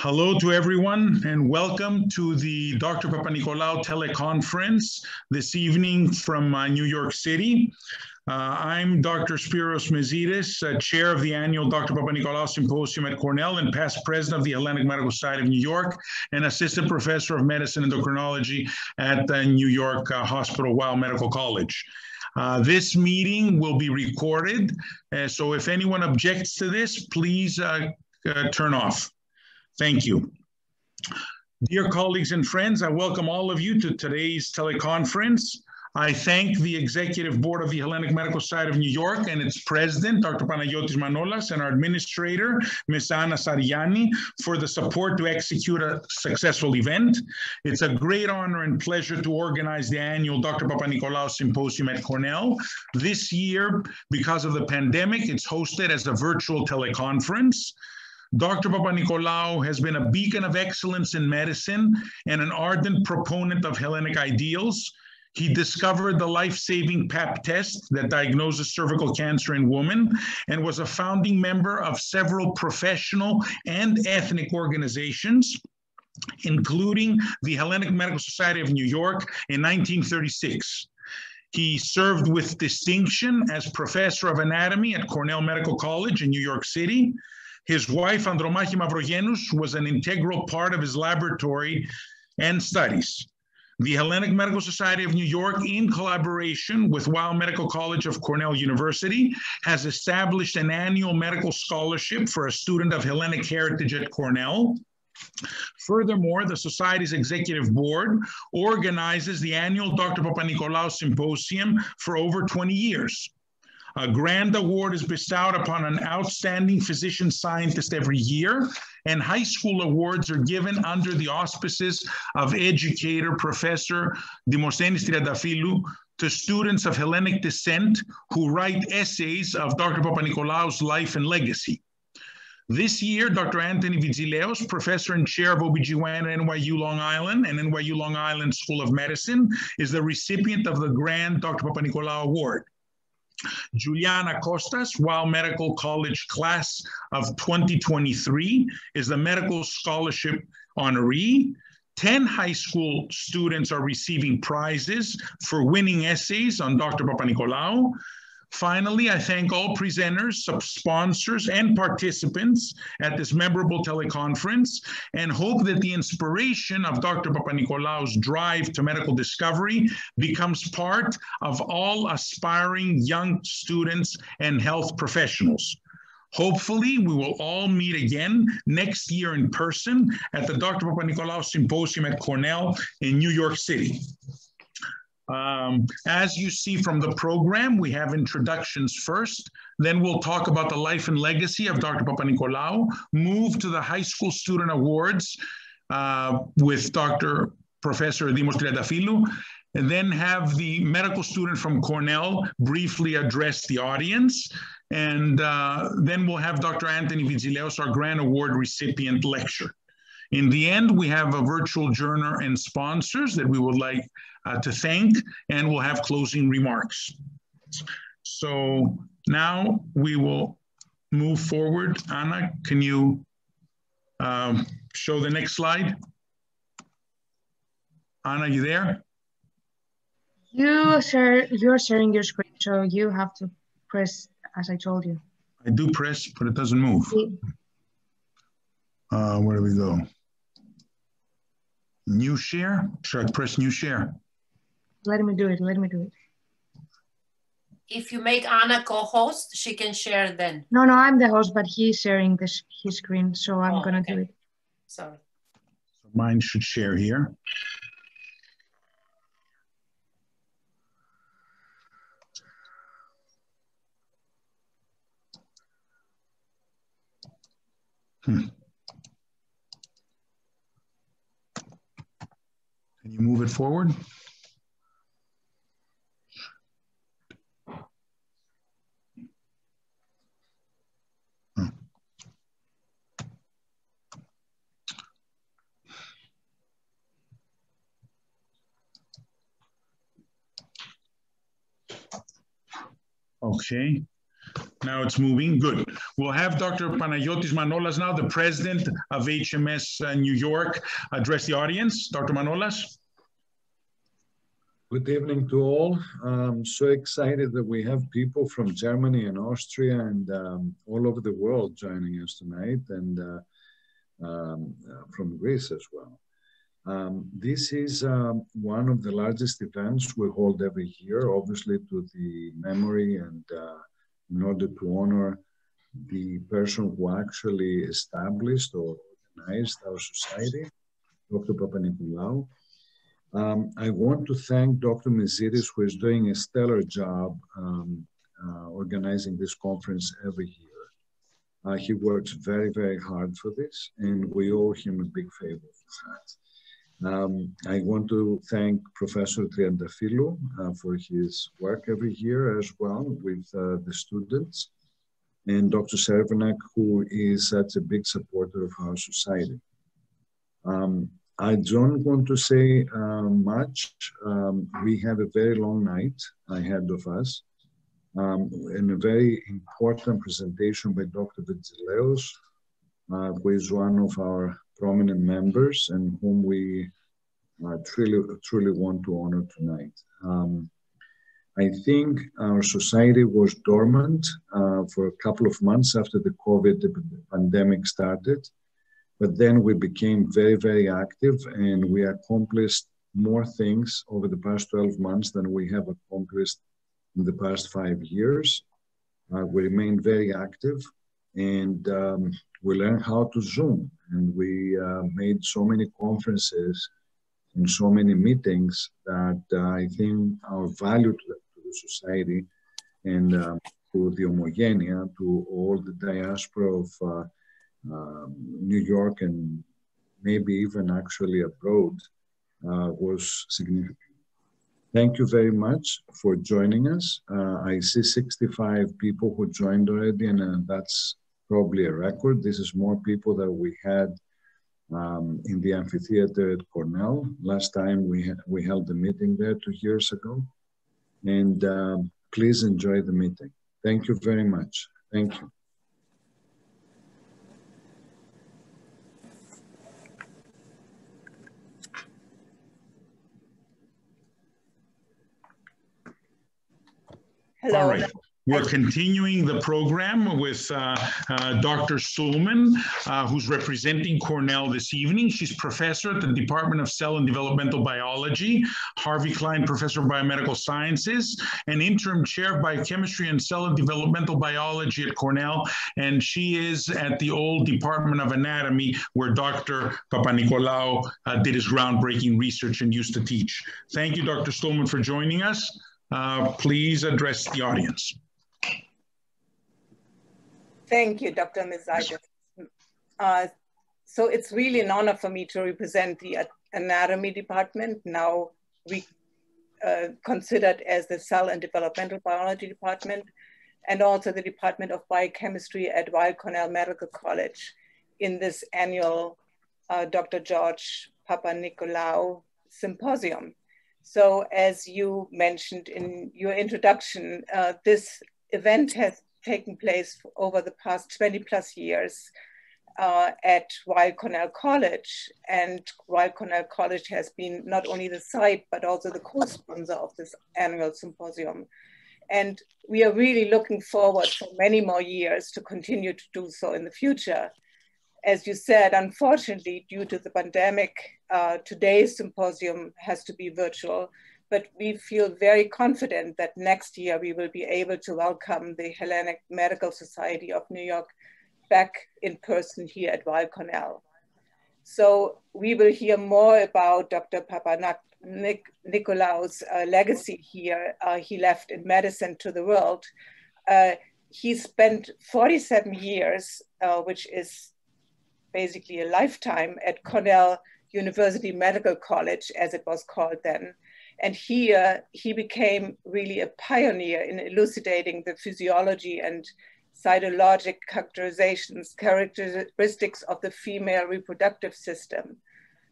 Hello to everyone and welcome to the Dr. Papa-Nikolaou teleconference this evening from New York City. I'm Dr. Spiros Mezidis, chair of the annual Dr. Papa-Nikolaou Symposium at Cornell and past president of the Hellenic Medical Society of New York and assistant professor of medicine and endocrinology at the New York Hospital Weill Medical College. This meeting will be recorded, so if anyone objects to this, please turn off. Thank you. Dear colleagues and friends, I welcome all of you to today's teleconference. I thank the Executive Board of the Hellenic Medical Society of New York and its president, Dr. Panagiotis Manolas, and our administrator, Ms. Anna Sariani, for the support to execute a successful event. It's a great honor and pleasure to organize the annual Dr. Papa-Nikolaou Symposium at Cornell. This year, because of the pandemic, it's hosted as a virtual teleconference. Dr. Papa-Nikolaou has been a beacon of excellence in medicine and an ardent proponent of Hellenic ideals. He discovered the life-saving Pap test that diagnoses cervical cancer in women and was a founding member of several professional and ethnic organizations, including the Hellenic Medical Society of New York in 1936. He served with distinction as professor of anatomy at Cornell Medical College in New York City. His wife, Andromachi Mavrogenous, was an integral part of his laboratory and studies. The Hellenic Medical Society of New York, in collaboration with Weill Medical College of Cornell University, has established an annual medical scholarship for a student of Hellenic heritage at Cornell. Furthermore, the Society's Executive Board organizes the annual Dr. Papa-Nikolaou Symposium for over 20 years. A grand award is bestowed upon an outstanding physician scientist every year, and high school awards are given under the auspices of educator Professor Demosthenis Triantafylou to students of Hellenic descent who write essays of Dr. Papa-Nikolaou's life and legacy. This year, Dr. Anthony Vigileos, professor and chair of OBGYN at NYU Long Island and NYU Long Island School of Medicine, is the recipient of the grand Dr. Papa-Nikolaou Award. Juliana Costas, Weill Medical College class of 2023, is the medical scholarship honoree. 10 high school students are receiving prizes for winning essays on Dr. Papa-Nikolaou. Finally, I thank all presenters, sponsors, and participants at this memorable teleconference and hope that the inspiration of Dr. Papa-Nikolaou's drive to medical discovery becomes part of all aspiring young students and health professionals. Hopefully, we will all meet again next year in person at the Dr. Papa-Nikolaou Symposium at Cornell in New York City. As you see from the program, we have introductions first, then we'll talk about the life and legacy of Dr. Papa-Nikolaou, move to the high school student awards with Dr. Professor Dimos Triantafylou, and then have the medical student from Cornell briefly address the audience. And then we'll have Dr. Anthony Vigileos, our grand award recipient, lecture. In the end, we have a virtual journal and sponsors that we would like to thank, and we'll have closing remarks. So now we will move forward. Anna, can you show the next slide? Anna, you there? You're sharing your screen, so you have to press as I told you. I do press, but it doesn't move. Where do we go? New share? Should I press new share? Let me do it, let me do it. If you make Anna co-host, she can share then. No, I'm the host, but he's sharing his screen, so I'm gonna do it. Sorry. So mine should share here. Can you move it forward? Okay. Now it's moving. Good. We'll have Dr. Panagiotis Manolas now, the president of HMS New York, address the audience. Dr. Manolas. Good evening to all. I'm so excited that we have people from Germany and Austria and all over the world joining us tonight, and from Greece as well. This is one of the largest events we hold every year, obviously to the memory and in order to honor the person who actually established or organized our society, Dr. Papa-Nikolaou. I want to thank Dr. Mezidis, who is doing a stellar job organizing this conference every year. He works very, very hard for this, and we owe him a big favor for that. I want to thank Professor Triantafylou for his work every year as well with the students, and Dr. Servenak, who is such a big supporter of our society. I don't want to say much. We have a very long night ahead of us, and a very important presentation by Dr. Vigileos, who is one of our prominent members and whom we truly want to honor tonight. I think our society was dormant for a couple of months after the COVID pandemic started. But then we became very, very active, and we accomplished more things over the past 12 months than we have accomplished in the past 5 years. We remained very active, and we learned how to Zoom, and we made so many conferences and so many meetings that I think our value to the society and to the homogenia, to all the diaspora of New York and maybe even actually abroad was significant. Thank you very much for joining us. I see 65 people who joined already, and that's probably a record. This is more people than we had in the amphitheater at Cornell. Last time we held the meeting there 2 years ago. And please enjoy the meeting. Thank you very much. Thank you. Hello. All right. We're continuing the program with Dr. Sulman, who's representing Cornell this evening. She's professor at the Department of Cell and Developmental Biology, Harvey Klein Professor of Biomedical Sciences, and interim chair of Biochemistry and Cell and Developmental Biology at Cornell. And she is at the old Department of Anatomy, where Dr. Papa-Nikolaou did his groundbreaking research and used to teach. Thank you, Dr. Sulman, for joining us. Please address the audience. Thank you, Dr. Mezidis. So it's really an honor for me to represent the anatomy department, now considered as the Cell and Developmental Biology department, and also the Department of Biochemistry at Weill Cornell Medical College in this annual Dr. George Papa-Nikolaou Symposium. So as you mentioned in your introduction, this event has taken place over the past 20 plus years at Weill Cornell College. And Weill Cornell College has been not only the site, but also the co-sponsor of this annual symposium. And we are really looking forward for many more years to continue to do so in the future. As you said, unfortunately, due to the pandemic, today's symposium has to be virtual, but we feel very confident that next year we will be able to welcome the Hellenic Medical Society of New York back in person here at Weill Cornell. So we will hear more about Dr. Papa-Nikolaou's legacy here. He left in medicine to the world. He spent 47 years, which is basically a lifetime, at Cornell University Medical College, as it was called then. And here he became really a pioneer in elucidating the physiology and cytologic characteristics of the female reproductive system.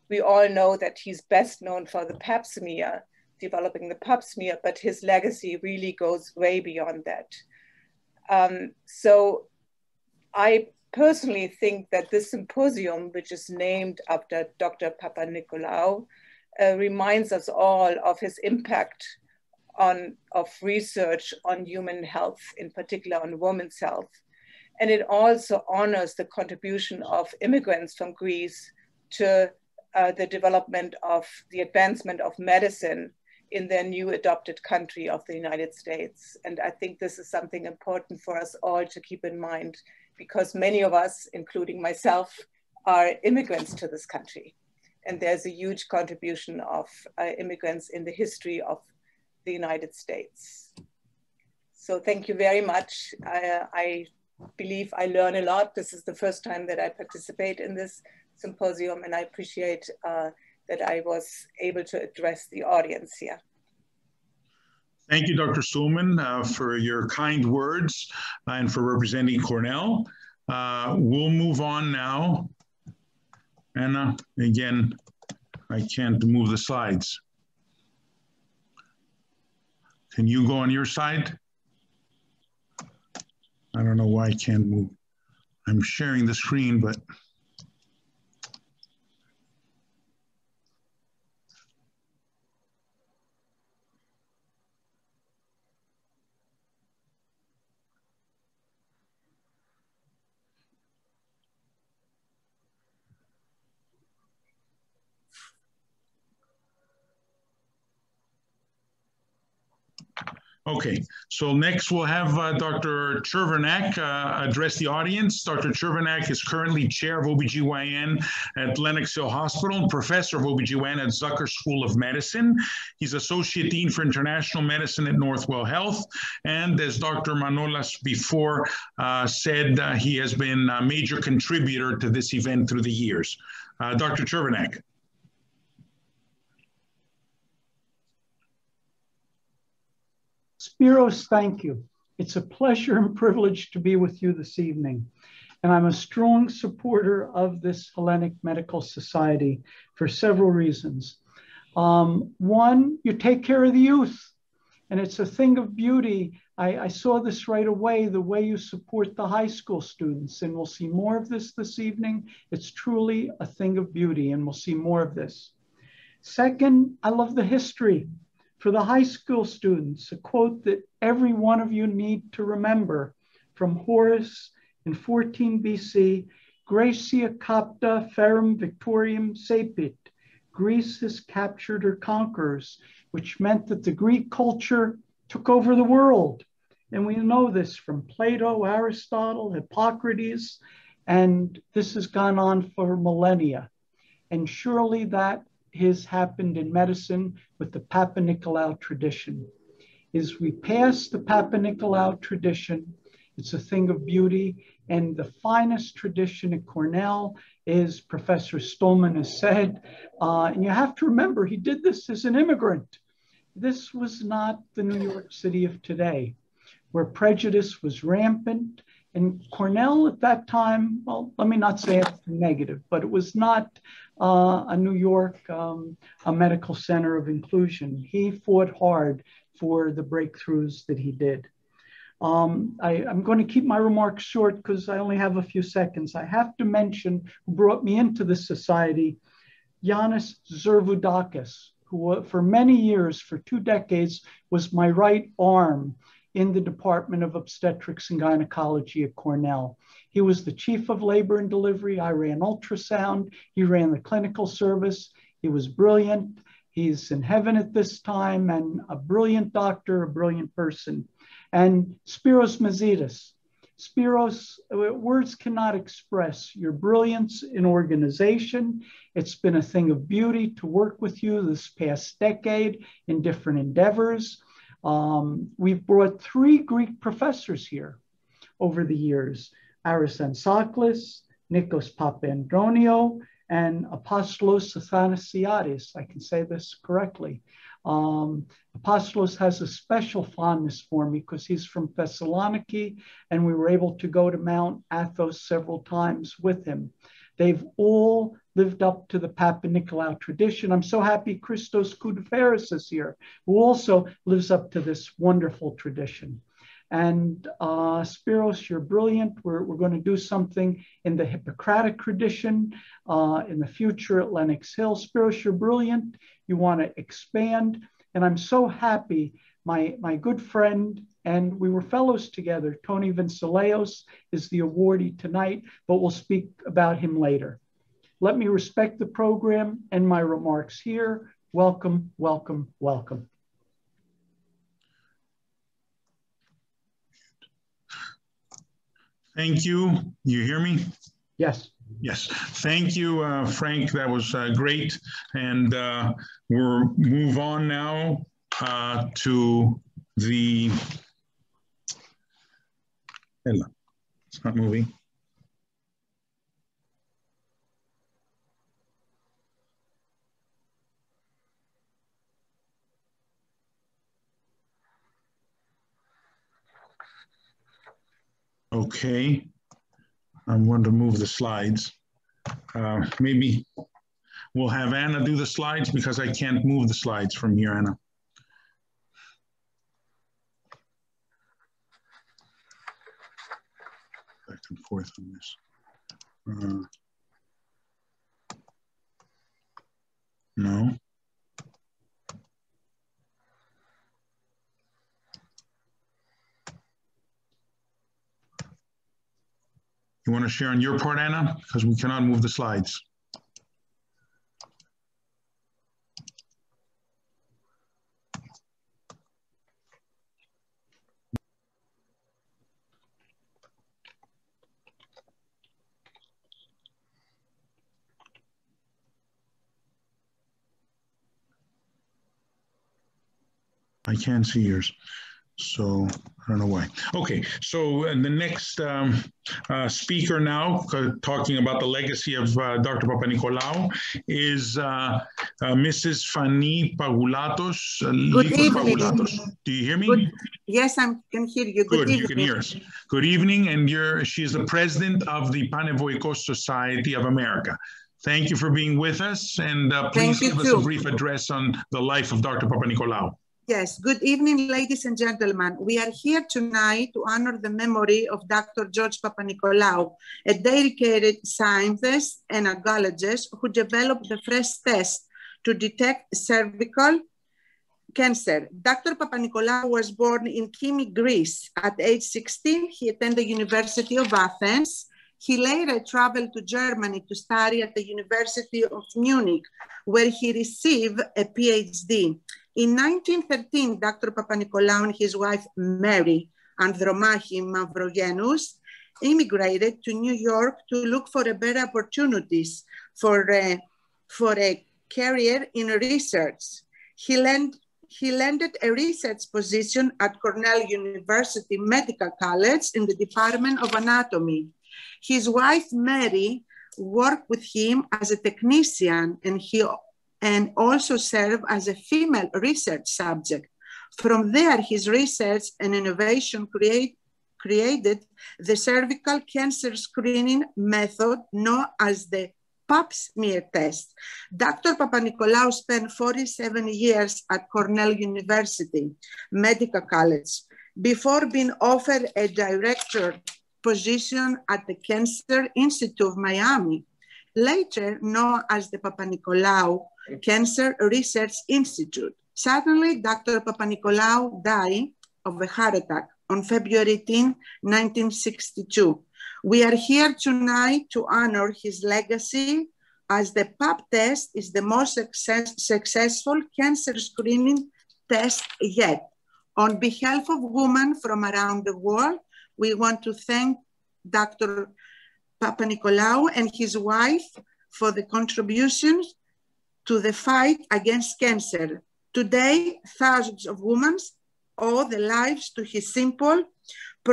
We all know that he's best known for the pap smear, developing the pap smear, but his legacy really goes way beyond that. So I personally think that this symposium, which is named after Dr. Papa-Nikolaou, reminds us all of his impact of research on human health, in particular on women's health. And it also honors the contribution of immigrants from Greece to the development of the advancement of medicine in their new adopted country of the United States. And I think this is something important for us all to keep in mind, because many of us, including myself, are immigrants to this country. And there's a huge contribution of immigrants in the history of the United States. So thank you very much. I believe I learn a lot. This is the first time that I participate in this symposium, and I appreciate that I was able to address the audience here. Thank you, Dr. Sulman, for your kind words and for representing Cornell. We'll move on now. Anna, again, I can't move the slides. Can you go on your side? I don't know why I can't move. I'm sharing the screen, but. Okay, so next we'll have Dr. Chervenak address the audience. Dr. Chervenak is currently chair of OBGYN at Lenox Hill Hospital and professor of OBGYN at Zucker School of Medicine. He's associate dean for international medicine at Northwell Health. And as Dr. Manolas before said, he has been a major contributor to this event through the years. Dr. Chervenak. Spiros, thank you. It's a pleasure and privilege to be with you this evening. And I'm a strong supporter of this Hellenic Medical Society for several reasons. One, you take care of the youth, and it's a thing of beauty. I saw this right away, the way you support the high school students, and we'll see more of this evening. It's truly a thing of beauty, and we'll see more of this. Second, I love the history. For the high school students, a quote that every one of you need to remember from Horace in 14 BC, Graecia capta ferrum victoriam sapit. Greece has captured her conquerors, which meant that the Greek culture took over the world. And we know this from Plato, Aristotle, Hippocrates, and this has gone on for millennia. And surely that has happened in medicine with the Papa-Nikolaou tradition. As we pass the Papa-Nikolaou tradition, it's a thing of beauty, and the finest tradition at Cornell is Professor Stolman has said, and you have to remember, he did this as an immigrant. This was not the New York City of today, where prejudice was rampant. And Cornell at that time, well, let me not say it's negative, but it was not a New York, a medical center of inclusion. He fought hard for the breakthroughs that he did. I'm going to keep my remarks short because I only have a few seconds. I have to mention who brought me into this society, Yanis Zervoudakis, who for many years, for 2 decades, was my right arm in the Department of Obstetrics and Gynecology at Cornell. He was the chief of labor and delivery. I ran ultrasound. He ran the clinical service. He was brilliant. He's in heaven at this time, and a brilliant doctor, a brilliant person. And Spiros Mazidis. Spiros, words cannot express your brilliance in organization. It's been a thing of beauty to work with you this past decade in different endeavors. We've brought 3 Greek professors here over the years, Aris Ansaklis, Nikos Papandronio, and Apostolos Athanasiadis. I can say this correctly. Apostolos has a special fondness for me because he's from Thessaloniki, and we were able to go to Mount Athos several times with him. They've all lived up to the Papa-Nikolaou tradition. I'm so happy Christos Koudaferis is here, who also lives up to this wonderful tradition. And Spiros, you're brilliant. We're going to do something in the Hippocratic tradition in the future at Lenox Hill. Spiros, you're brilliant. You want to expand. And I'm so happy. My good friend, and we were fellows together, Tony Vinceleos is the awardee tonight, but we'll speak about him later. Let me respect the program and my remarks here. Welcome, welcome, welcome. Thank you. You hear me? Yes. Yes. Thank you, Frank. That was great. And we'll move on now to the... Hello. It's not moving. Okay, I'm going to move the slides. Maybe we'll have Anna do the slides because I can't move the slides from here, Anna. Back and forth on this. No. You want to share on your part, Anna? Because we cannot move the slides. I can't see yours. So I don't know why. Okay, so the next speaker now, talking about the legacy of Dr. Papa-Nikolaou, is Mrs. Fanny Pagoulatos. Good evening. Do you hear me? Yes, I can hear you. Good, you can hear us. Good evening, and she is the president of the Panevoikos Society of America. Thank you for being with us, and please give us a brief address on the life of Dr. Papa-Nikolaou. Yes, good evening, ladies and gentlemen. We are here tonight to honor the memory of Dr. George Papa-Nikolaou, a dedicated scientist and a gynecologist who developed the first test to detect cervical cancer. Dr. Papa-Nikolaou was born in Kymi, Greece. At age 16, he attended the University of Athens. He later traveled to Germany to study at the University of Munich, where he received a PhD. In 1913, Dr. Papa-Nikolaou and his wife, Mary Andromachi Mavrogenous, immigrated to New York to look for better opportunities for a career in research. He landed a research position at Cornell University Medical College in the Department of Anatomy. His wife, Mary, worked with him as a technician, and also served as a female research subject. From there, his research and innovation created the cervical cancer screening method known as the Pap smear test. Dr. Papa-Nikolaou spent 47 years at Cornell University Medical College before being offered a director position at the Cancer Institute of Miami, later known as the Papa-Nikolaou Cancer Research Institute. Suddenly, Dr. Papa-Nikolaou died of a heart attack on February 10, 1962. We are here tonight to honor his legacy, as the Pap test is the most successful cancer screening test yet. On behalf of women from around the world, we want to thank Dr. Papa-Nikolaou and his wife for the contributions to the fight against cancer. Today, thousands of women owe their lives to his simple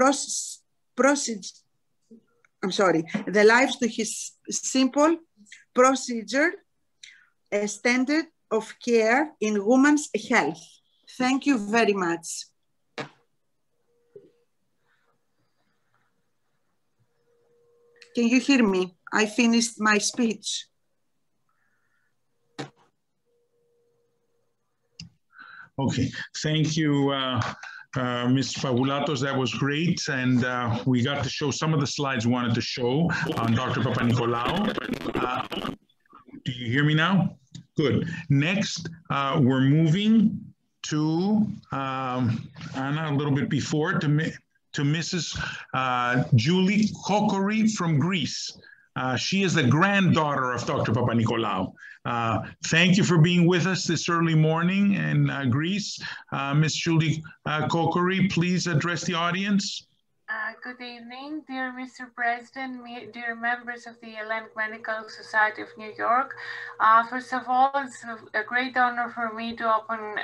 procedure, a standard of care in women's health. Thank you very much. Can you hear me? I finished my speech. Okay, thank you, Ms. Fabulatos, that was great. And we got to show some of the slides we wanted to show on Dr. Papa-Nikolaou. Do you hear me now? Good. Next, we're moving to Anna a little bit before to Mrs. Julie Kokory from Greece. She is the granddaughter of Dr. Papa-Nikolaou. Thank you for being with us this early morning in Greece. Ms. Julie Kokory, please address the audience. Good evening, dear Mr. President, dear members of the Hellenic Medical Society of New York. First of all, it's a great honor for me to open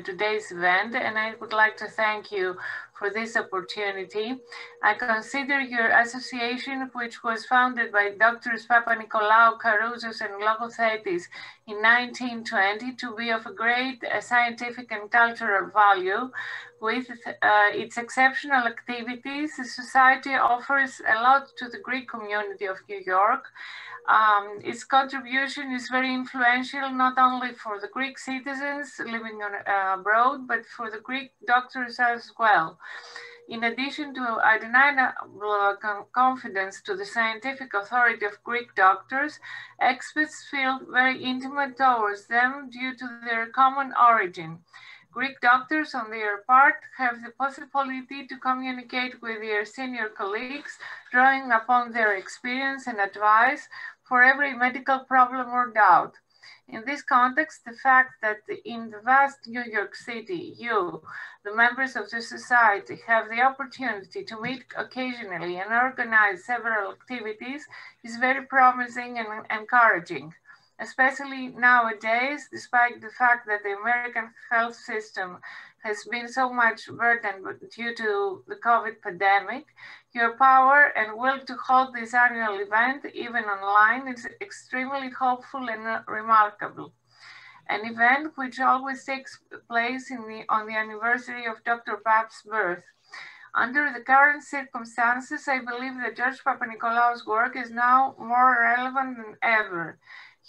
today's event, and I would like to thank you for this opportunity. I consider your association, which was founded by Drs. Papa-Nikolaou, Carouzos, and Logothetis in 1920, to be of a great scientific and cultural value. With its exceptional activities, the Society offers a lot to the Greek community of New York. Its contribution is very influential, not only for the Greek citizens living abroad, but for the Greek doctors as well. In addition to undeniable confidence to the scientific authority of Greek doctors, experts feel very intimate towards them due to their common origin. Greek doctors, on their part, have the possibility to communicate with their senior colleagues, drawing upon their experience and advice for every medical problem or doubt. In this context, the fact that in the vast New York City, you, the members of the society, have the opportunity to meet occasionally and organize several activities is very promising and encouraging. Especially nowadays, despite the fact that the American health system has been so much burdened due to the COVID pandemic, your power and will to hold this annual event, even online, is extremely hopeful and remarkable. An event which always takes place on the anniversary of Dr. Pap's birth. Under the current circumstances, I believe that George Papa-Nikolaou's work is now more relevant than ever.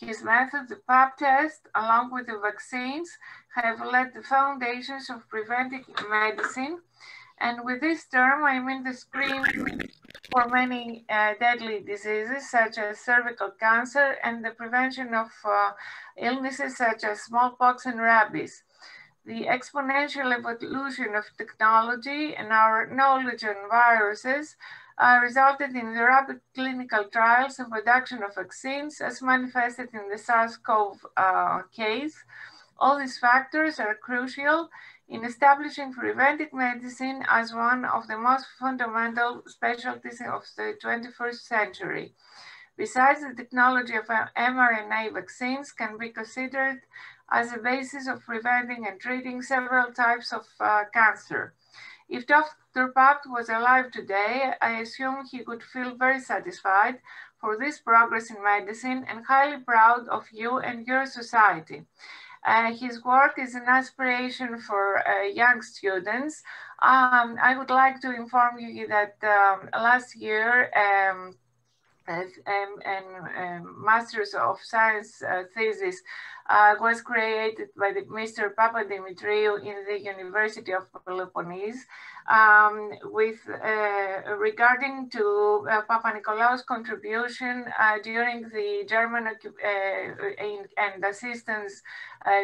His method, the Pap test, along with the vaccines, have laid the foundations of preventive medicine. And with this term, I mean the screening for many deadly diseases, such as cervical cancer, and the prevention of illnesses such as smallpox and rabies. The exponential evolution of technology and our knowledge on viruses resulted in the rapid clinical trials and production of vaccines as manifested in the SARS-CoV case. All these factors are crucial in establishing preventive medicine as one of the most fundamental specialties of the 21st century. Besides, the technology of mRNA vaccines can be considered as a basis of preventing and treating several types of cancer. If Dr. Pap was alive today, I assume he would feel very satisfied for this progress in medicine and highly proud of you and your society. His work is an aspiration for young students. I would like to inform you that last year, Masters of Science thesis was created by Mr. Papadimitriou in the University of Peloponnese regarding to Papa-Nikolaou's contribution during the German and assistance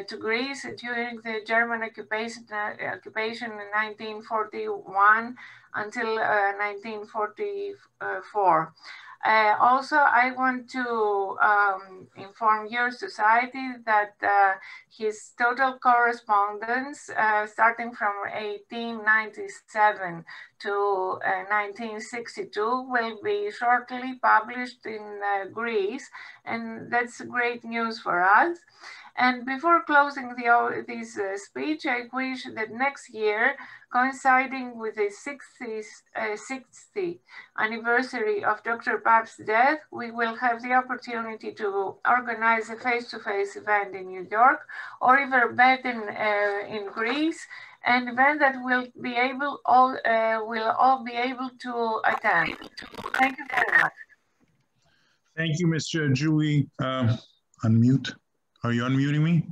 to Greece during the German occupation in 1941 until 1944. Also, I want to inform your society that his total correspondence starting from 1897 to 1962 will be shortly published in Greece, and that's great news for us. And before closing this speech, I wish that next year, coinciding with the 60th anniversary of Dr. Pap's death, we will have the opportunity to organize a face-to-face event in New York, or even better in Greece, an event that we'll all be able to attend. Thank you very much. Thank you, Mr. Julie. Unmute. Are you unmuting me?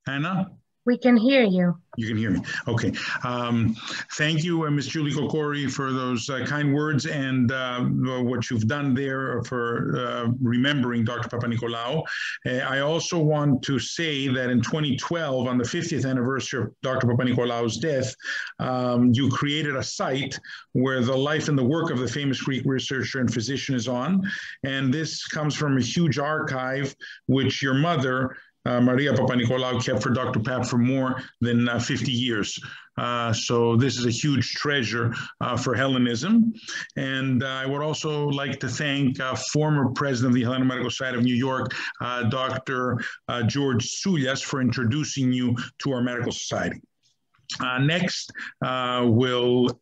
Anna? We can hear you. You can hear me. Okay. Thank you, Ms. Julie Kokori, for those kind words and what you've done there for remembering Dr. Papanikolaou. I also want to say that in 2012, on the 50th anniversary of Dr. Papanikolau's death, you created a site where the life and the work of the famous Greek researcher and physician is on. And this comes from a huge archive, which your mother, Maria Papanikolaou, kept for Dr. Pap for more than 50 years. So this is a huge treasure for Hellenism. And I would also like to thank former president of the Hellenic Medical Society of New York, Dr. George Soulias, for introducing you to our medical society. Next, we'll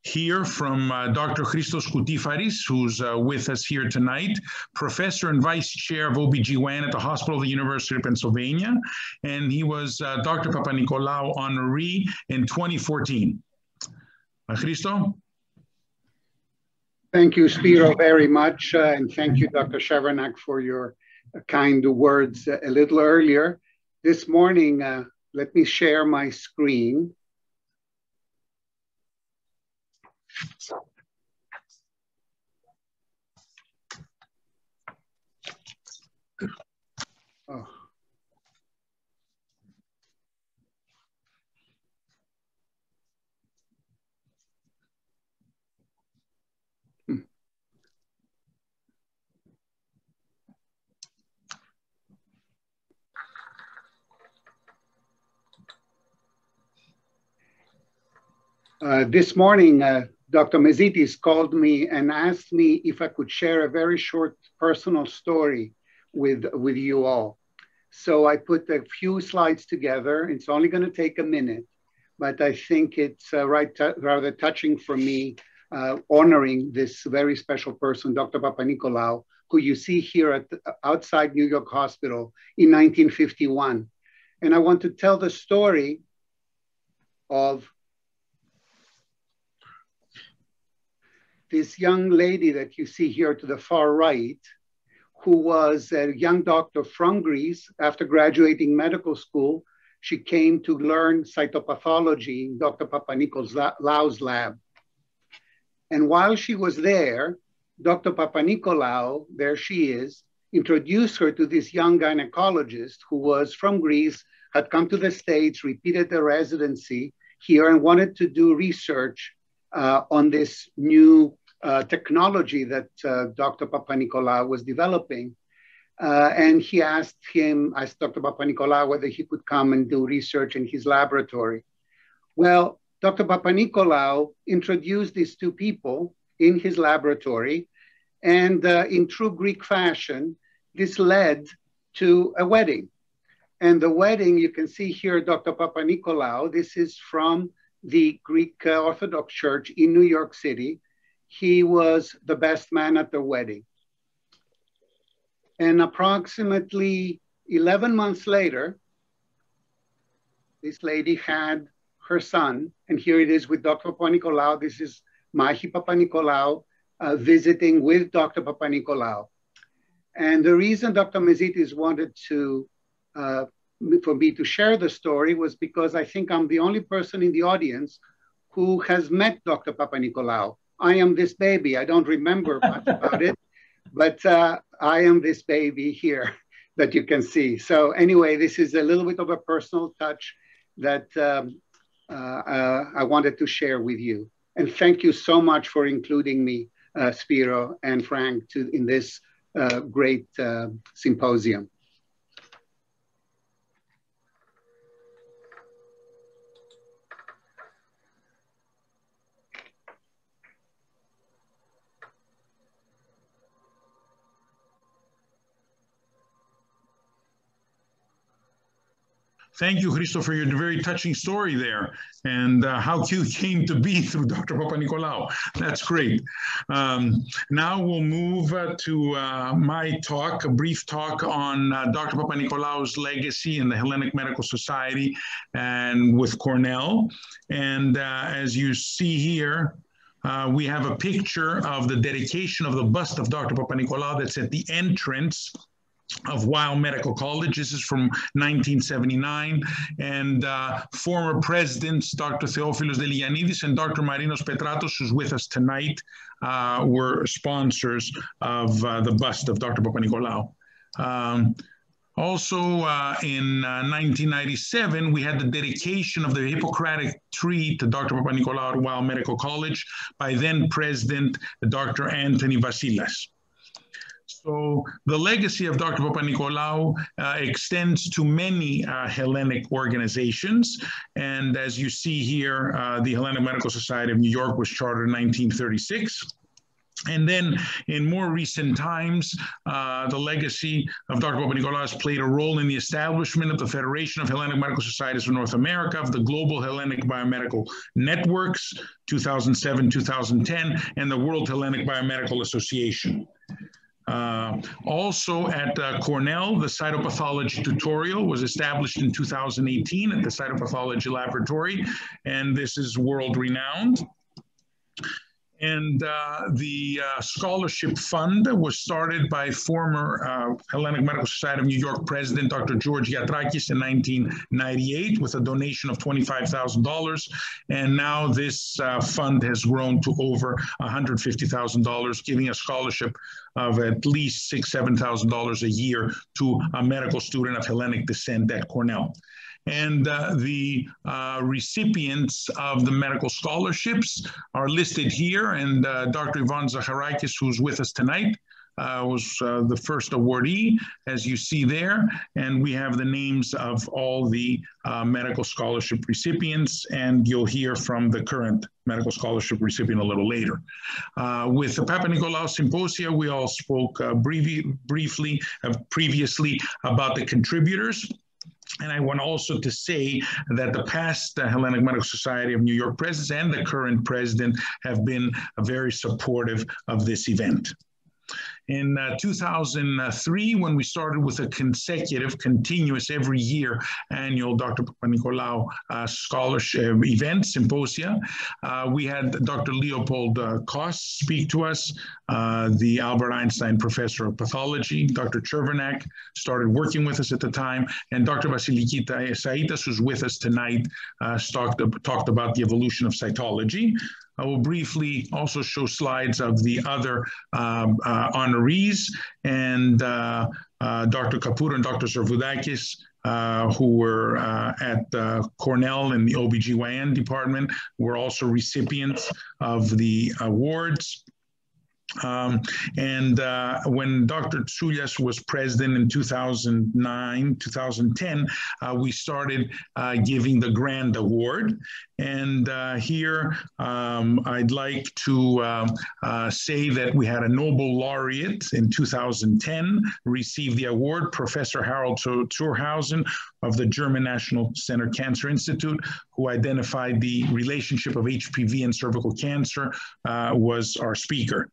hear from Dr. Christos Koutifaris, who's with us here tonight, professor and vice chair of OBGYN at the Hospital of the University of Pennsylvania. And he was Dr. Papanikolaou honoree in 2014. Christo? Thank you, Spiro, very much. And thank you, Dr. Chevernak, for your kind words a little earlier. This morning, let me share my screen. Oh. This morning, Dr. Mezitis called me and asked me if I could share a very short personal story with you all. So I put a few slides together. It's only going to take a minute, but I think it's rather touching for me, honoring this very special person, Dr. Papanikolaou, who you see here at outside New York Hospital in 1951. And I want to tell the story of this young lady that you see here to the far right, who was a young doctor from Greece. After graduating medical school, she came to learn cytopathology in Dr. Papanikolaou's lab. And while she was there, Dr. Papanikolaou, there she is, introduced her to this young gynecologist who was from Greece, had come to the States, repeated the residency here, and wanted to do research on this new technology that Dr. Papanikolaou was developing. And he asked Dr. Papanikolaou whether he could come and do research in his laboratory. Well, Dr. Papanikolaou introduced these two people in his laboratory, and in true Greek fashion, this led to a wedding. And the wedding, you can see here, Dr. Papanikolaou, this is from the Greek Orthodox Church in New York City. He was the best man at the wedding. And approximately 11 months later, this lady had her son, and here it is with Dr. Papanikolaou. This is Mahi Papanikolaou visiting with Dr. Papanikolaou. And the reason Dr. Mezitis wanted to for me to share the story was because I think I'm the only person in the audience who has met Dr. Papanikolaou. I am this baby. I don't remember much about it, but I am this baby here that you can see. So anyway, this is a little bit of a personal touch that I wanted to share with you. And thank you so much for including me, Spiro and Frank, in this great symposium. Thank you, Christo, for your very touching story there and how you came to be through Dr. Papanikolaou. That's great. Now we'll move to my talk, a brief talk on Dr. Papanikolaou's legacy in the Hellenic Medical Society and with Cornell. And as you see here, we have a picture of the dedication of the bust of Dr. Papanikolaou that's at the entrance of Weill Medical College. This is from 1979. And former presidents, Dr. Theofilos Deligiannidis and Dr. Marinos Petratos, who's with us tonight, were sponsors of the bust of Dr. Papa-Nikolaou. Also, in 1997, we had the dedication of the Hippocratic tree to Dr. Papa-Nikolaou at Weill Medical College by then President Dr. Anthony Vasilas. So the legacy of Dr. Papa-Nikolaou extends to many Hellenic organizations. And as you see here, the Hellenic Medical Society of New York was chartered in 1936. And then in more recent times, the legacy of Dr. Papa-Nikolaou has played a role in the establishment of the Federation of Hellenic Medical Societies of North America, of the Global Hellenic Biomedical Networks, 2007-2010, and the World Hellenic Biomedical Association. Also at Cornell, the cytopathology tutorial was established in 2018 at the Cytopathology Laboratory, and this is world renowned. And the scholarship fund was started by former Hellenic Medical Society of New York President Dr. George Yatrakis in 1998 with a donation of $25,000. And now this fund has grown to over $150,000, giving a scholarship of at least $6,000 to $7,000 a year to a medical student of Hellenic descent at Cornell. And the recipients of the medical scholarships are listed here. And Dr. Ivan Zacharakis, who's with us tonight, was the first awardee, as you see there. And we have the names of all the medical scholarship recipients, and you'll hear from the current medical scholarship recipient a little later. With the Papa-Nikolaou Symposia, we all spoke briefly previously about the contributors. And I want also to say that the past Hellenic Medical Society of New York presidents and the current president have been very supportive of this event. In 2003, when we started with a continuous, every year annual Dr. Papa-Nikolaou scholarship event, symposia, we had Dr. Leopold Koss speak to us, the Albert Einstein Professor of Pathology. Dr. Chervenak started working with us at the time, and Dr. Vasiliki Saitas, who's with us tonight, talked about the evolution of cytology. I will briefly also show slides of the other honorees, and Dr. Kapoor and Dr. Zervoudakis, who were at Cornell in the OBGYN department, were also recipients of the awards. And when Dr. Tsoulias was president in 2009, 2010, we started giving the Grand Award. And here I'd like to say that we had a Nobel laureate in 2010 receive the award, Professor Harold Zurhausen of the German National Center Cancer Institute, who identified the relationship of HPV and cervical cancer, was our speaker.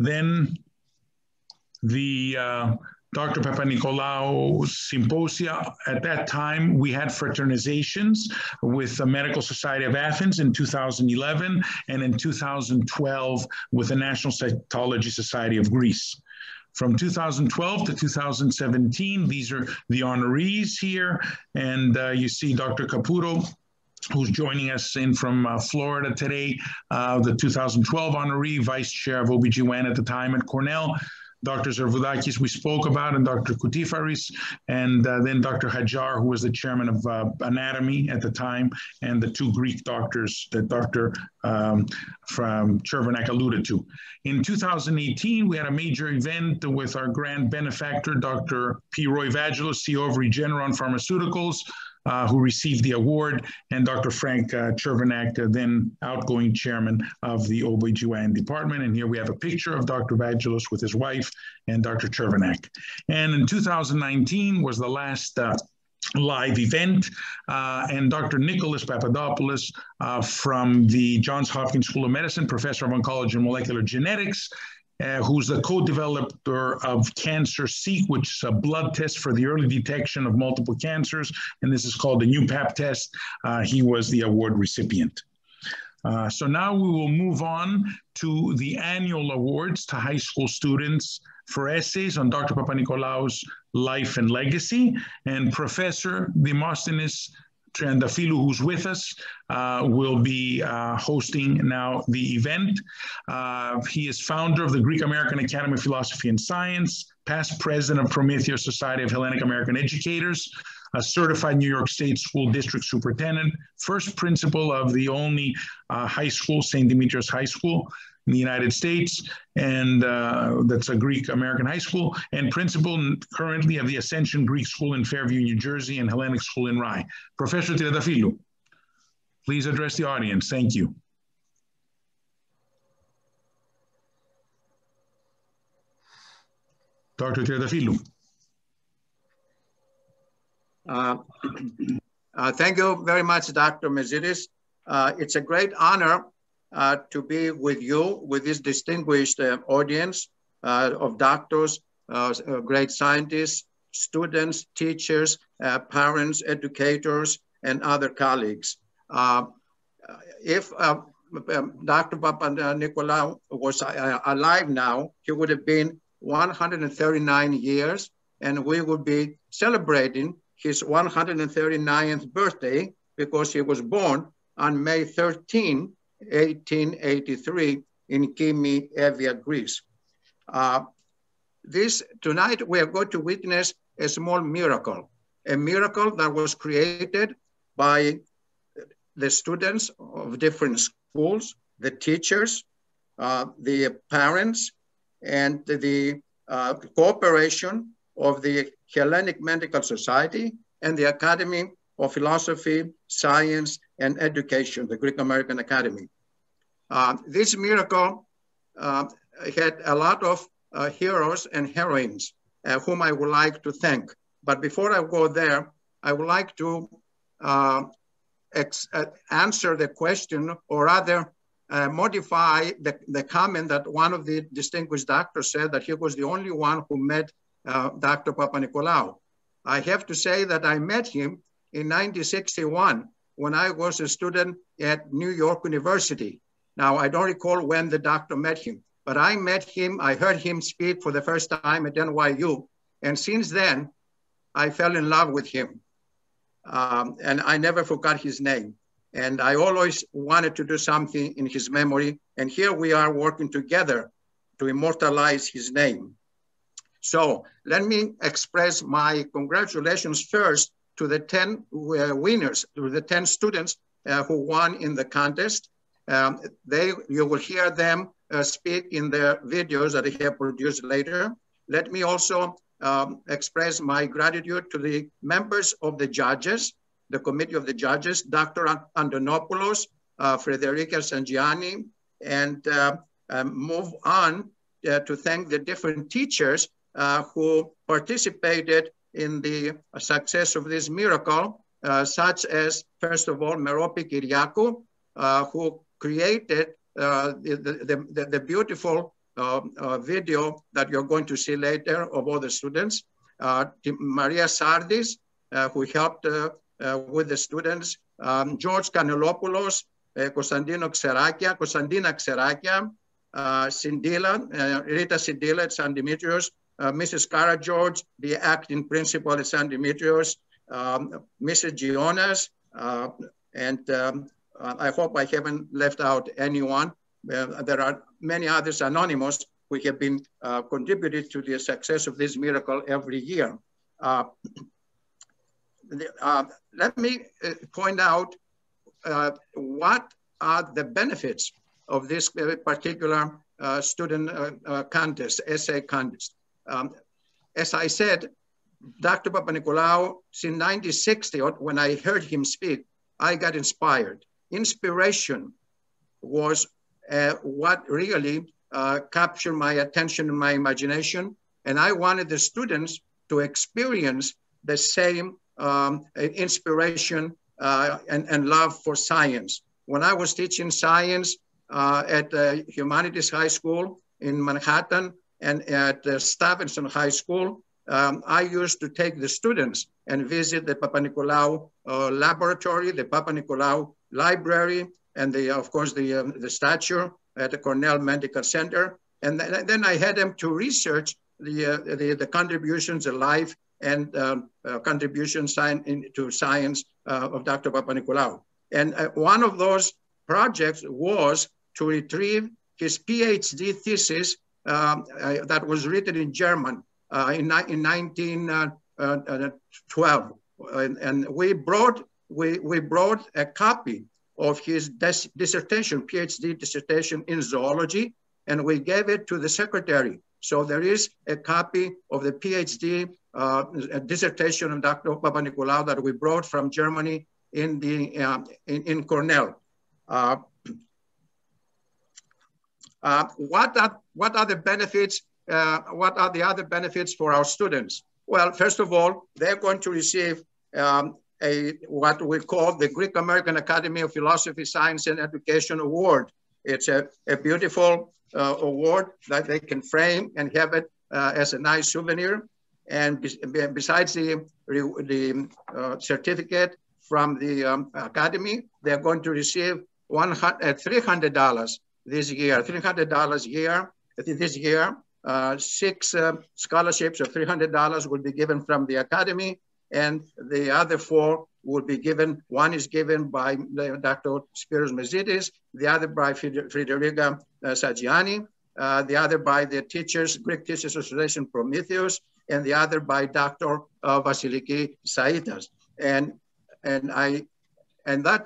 Then the Dr. Papa-Nikolaou Symposia, at that time, we had fraternizations with the Medical Society of Athens in 2011, and in 2012 with the National Cytology Society of Greece. From 2012 to 2017, these are the honorees here, and you see Dr. Caputo, who's joining us in from Florida today, the 2012 honoree, vice chair of OBGYN at the time at Cornell. Dr. Zervoudakis we spoke about, and Dr. Koutifaris, and then Dr. Hajar, who was the chairman of anatomy at the time, and the two Greek doctors that Dr. from Chervenak alluded to. In 2018, we had a major event with our grand benefactor, Dr. P. Roy Vagelos, CEO of Regeneron Pharmaceuticals, who received the award, and Dr. Frank Chervenak, then outgoing chairman of the OBGYN department. And here we have a picture of Dr. Vagelos with his wife and Dr. Chervenak. And in 2019 was the last live event, and Dr. Nicholas Papadopoulos from the Johns Hopkins School of Medicine, professor of oncology and molecular genetics, who's the co-developer of CancerSeq, which is a blood test for the early detection of multiple cancers, and this is called the NewPap test. He was the award recipient. So now we will move on to the annual awards to high school students for essays on Dr. Papanikolaou's life and legacy. And Professor Demosthenes Triandafilou, who's with us, will be hosting now the event. He is founder of the Greek American Academy of Philosophy and Science, past president of Prometheus Society of Hellenic American Educators, a certified New York State School District Superintendent, first principal of the only high school, St. Demetrius High School in the United States, and that's a Greek American high school, and principal currently of the Ascension Greek School in Fairview, New Jersey, and Hellenic School in Rye. Professor Triandafilou, please address the audience. Thank you. Dr. Triandafilou. Thank you very much, Dr. Mezidis. It's a great honor to be with you, with this distinguished audience of doctors, great scientists, students, teachers, parents, educators, and other colleagues. If Dr. Papanikolaou was alive now, he would have been 139 years, and we would be celebrating his 139th birthday because he was born on May 13, 1883 in Kimi, Evia, Greece. Tonight we are going to witness a small miracle, a miracle that was created by the students of different schools, the teachers, the parents, and the cooperation of the Hellenic Medical Society and the Academy of Philosophy, Science, and Education, the Greek American Academy. This miracle had a lot of heroes and heroines whom I would like to thank. But before I go there, I would like to answer the question, or rather modify the comment that one of the distinguished doctors said, that he was the only one who met Dr. Papanikolaou. I have to say that I met him in 1961 when I was a student at New York University. Now, I don't recall when the doctor met him, but I met him, I heard him speak for the first time at NYU. And since then, I fell in love with him. And I never forgot his name. And I always wanted to do something in his memory. And here we are working together to immortalize his name. So let me express my congratulations first to the 10 winners, to the 10 students who won in the contest. You will hear them speak in the videos that I have produced later. Let me also express my gratitude to the members of the judges, the committee of the judges, Dr. Antonopoulos, Frederica Sangiani, and move on to thank the different teachers who participated in the success of this miracle, such as, first of all, Merope Kyriakou, who created the beautiful video that you're going to see later of all the students. Maria Sardis, who helped with the students. George Kanelopoulos, Konstantina Xerakia, Sindila, Rita Sindila at San Demetrios, Mrs. Karageorge, the acting principal at San Demetrios, Mrs. Gionas, and I hope I haven't left out anyone. There are many others anonymous who have been contributed to the success of this miracle every year. Let me point out what are the benefits of this particular student contest, essay contest. As I said, Dr. Papanikolaou, since 1960, when I heard him speak, I got inspired. Inspiration was what really captured my attention and my imagination. And I wanted the students to experience the same inspiration and love for science. When I was teaching science at Humanities High School in Manhattan and at Stuyvesant High School, I used to take the students and visit the Papanikolaou laboratory, the Papanikolaou library, and of course the statue at the Cornell Medical Center. And then I had them to research the contributions, the life and contributions to science of Dr. Papanikolaou. And one of those projects was to retrieve his PhD thesis that was written in German in 1912. And we brought a copy of his dissertation, PhD dissertation in zoology, and we gave it to the secretary. So there is a copy of the PhD dissertation of Dr. Papanikolaou that we brought from Germany in Cornell. What are the benefits? What are the other benefits for our students? Well, first of all, they're going to receive what we call the Greek American Academy of Philosophy, Science, and Education Award. It's a beautiful award that they can frame and have it as a nice souvenir. And besides the certificate from the Academy, they're going to receive $300 this year, $300 a year. This year, 6 scholarships of $300 will be given from the Academy, and the other 4 will be given. One is given by Dr. Spiros Mezidis, the other by Friderica Sagiani, the other by the Greek Teachers Association Prometheus, and the other by Dr. Vasiliki Saitas. And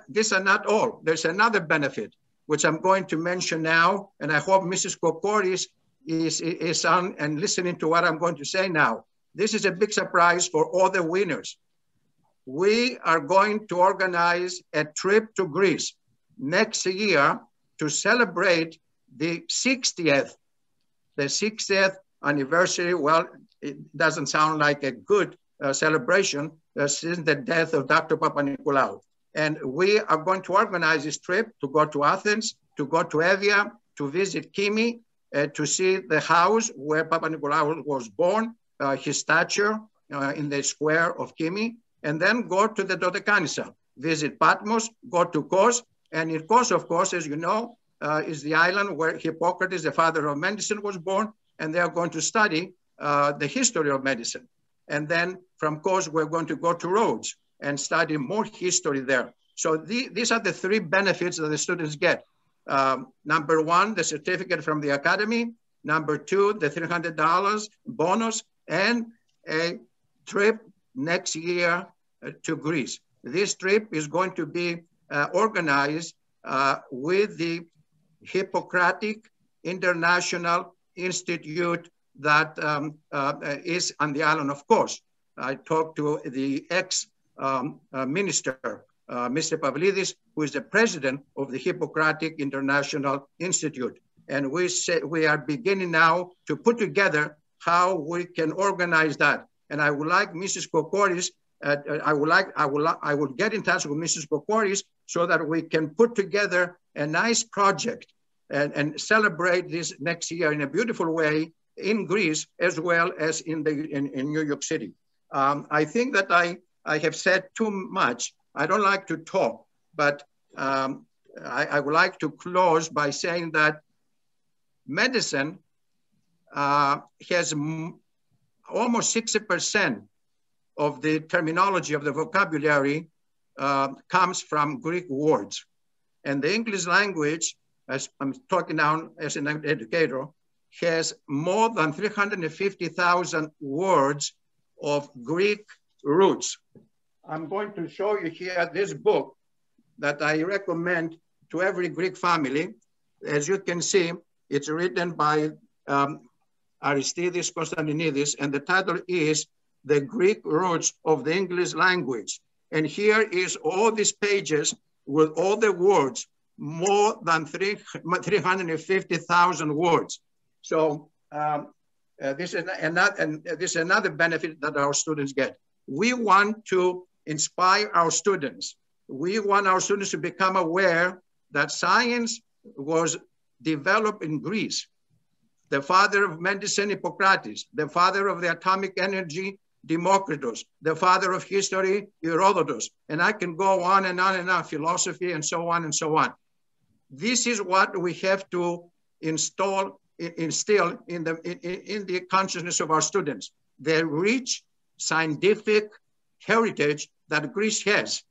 these are not all. There's another benefit, which I'm going to mention now, and I hope Mrs. Kokoris is on and listening to what I'm going to say now. This is a big surprise for all the winners. We are going to organize a trip to Greece next year to celebrate the 60th anniversary. Well, it doesn't sound like a good celebration since the death of Dr. Papanikolaou. And we are going to organize this trip to go to Athens, to go to Evia, to visit Kimi, to see the house where Papanikolaou was born, his statue in the square of Kimi, and then go to the Dodecanissa, visit Patmos, go to Kos, and in Kos, of course, as you know, is the island where Hippocrates, the father of medicine, was born, and they are going to study the history of medicine. And then from Kos, we're going to go to Rhodes and study more history there. So these are the 3 benefits that the students get. Number 1, the certificate from the Academy. Number 2, the $300 bonus, and a trip next year to Greece. This trip is going to be organized with the Hippocratic International Institute that is on the island of Kos. I talked to the ex-minister, Mr. Pavlidis, who is the president of the Hippocratic International Institute. And we are beginning now to put together how we can organize that. And I would like Mrs. Kokoris, I would get in touch with Mrs. Kokoris so that we can put together a nice project and celebrate this next year in a beautiful way in Greece as well as in New York City. I think that I have said too much. I don't like to talk, but I would like to close by saying that medicine has almost 60% of the terminology of the vocabulary comes from Greek words. And the English language, as I'm talking now as an educator, has more than 350,000 words of Greek roots. I'm going to show you here this book that I recommend to every Greek family. As you can see, it's written by Aristides Konstantinidis, and the title is The Greek Roots of the English Language. And here is all these pages with all the words, more than 350,000 words. So this is another benefit that our students get. We want to inspire our students. We want our students to become aware that science was developed in Greece. The father of medicine, Hippocrates, the father of the atomic energy, Democritus, the father of history, Herodotus, and I can go on and on and on, philosophy and so on and so on. This is what we have to install instill in the consciousness of our students the rich scientific heritage that Greece has.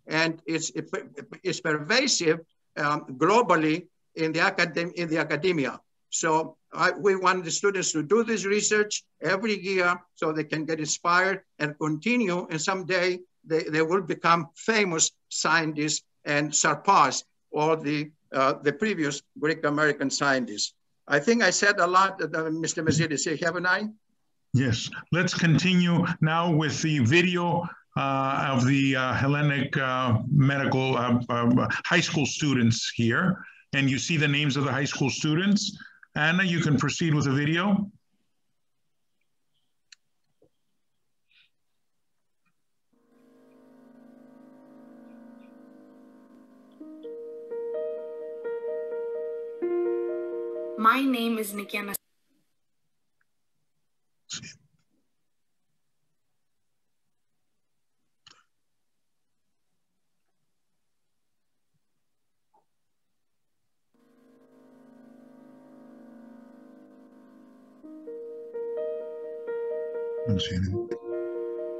And it's pervasive globally in the academia. So we want the students to do this research every year so they can get inspired and continue, and someday they will become famous scientists and surpass all the previous Greek-American scientists. I think I said a lot, Mr. Mazidis, haven't I? Yes, let's continue now with the video of the Hellenic medical high school students here. And you see the names of the high school students. Anna, you can proceed with the video. My name is Nikiana.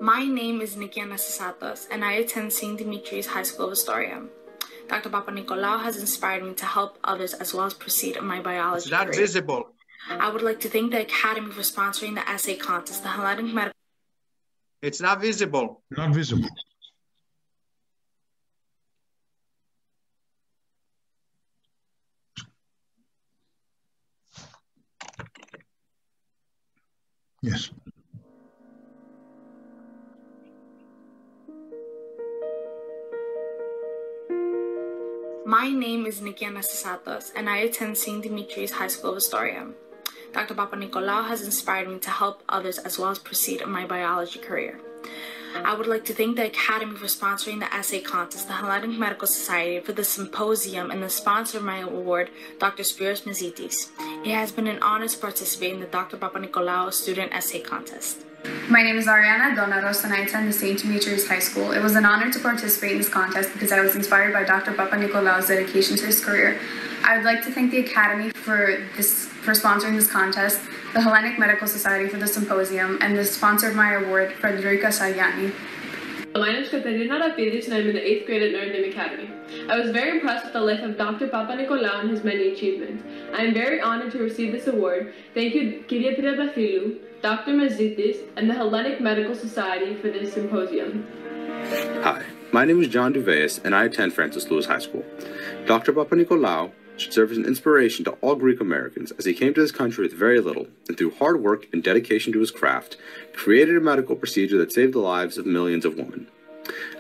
My name is Nikiana Sisatos, and I attend St. Dimitri's High School of Astoria. Dr. Papa-Nikolaou has inspired me to help others as well as proceed in my biology career. It's not visible. I would like to thank the Academy for sponsoring the essay contest, the Hellenic Medical... It's not visible. Not visible. Yes. My name is Nikiana Sisatos, and I attend St. Dimitri's High School of Astoria. Dr. Papa-Nikolaou has inspired me to help others as well as proceed in my biology career. I would like to thank the Academy for sponsoring the essay contest, the Hellenic Medical Society for the symposium, and the sponsor of my award, Dr. Spiros Mezitis. It has been an honor to participate in the Dr. Papa-Nikolaou Student Essay Contest. My name is Ariana Donaros, and I attend the St. Dimitri's High School. It was an honor to participate in this contest because I was inspired by Dr. Papa-Nikolaou's dedication to his career. I would like to thank the Academy for sponsoring this contest, the Hellenic Medical Society for the symposium, and the sponsor of my award, Frederica Sayani. My name is Katerina Rapidis, and I'm in the 8th grade at Notre Dame Academy. I was very impressed with the life of Dr. Papa-Nikolaou and his many achievements. I am very honored to receive this award. Thank you, Kyria Triantafylou, Dr. Mezitis, and the Hellenic Medical Society for this symposium. Hi, my name is John Duveis, and I attend Francis Lewis High School. Dr. Papa-Nikolaou should serve as an inspiration to all Greek Americans as he came to this country with very little, and through hard work and dedication to his craft, created a medical procedure that saved the lives of millions of women.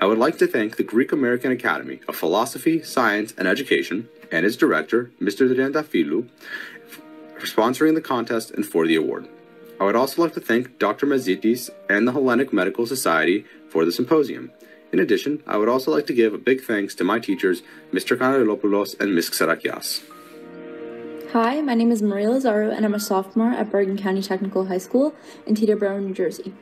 I would like to thank the Greek American Academy of Philosophy, Science, and Education, and its director, Mr. Triantafylou, for sponsoring the contest and for the award. I would also like to thank Dr. Mezitis and the Hellenic Medical Society for the symposium. In addition, I would also like to give a big thanks to my teachers, Mr. Kanarelopoulos and Ms. Xerakias. Hi, my name is Maria Lazaro, and I'm a sophomore at Bergen County Technical High School in Teterboro, New Jersey.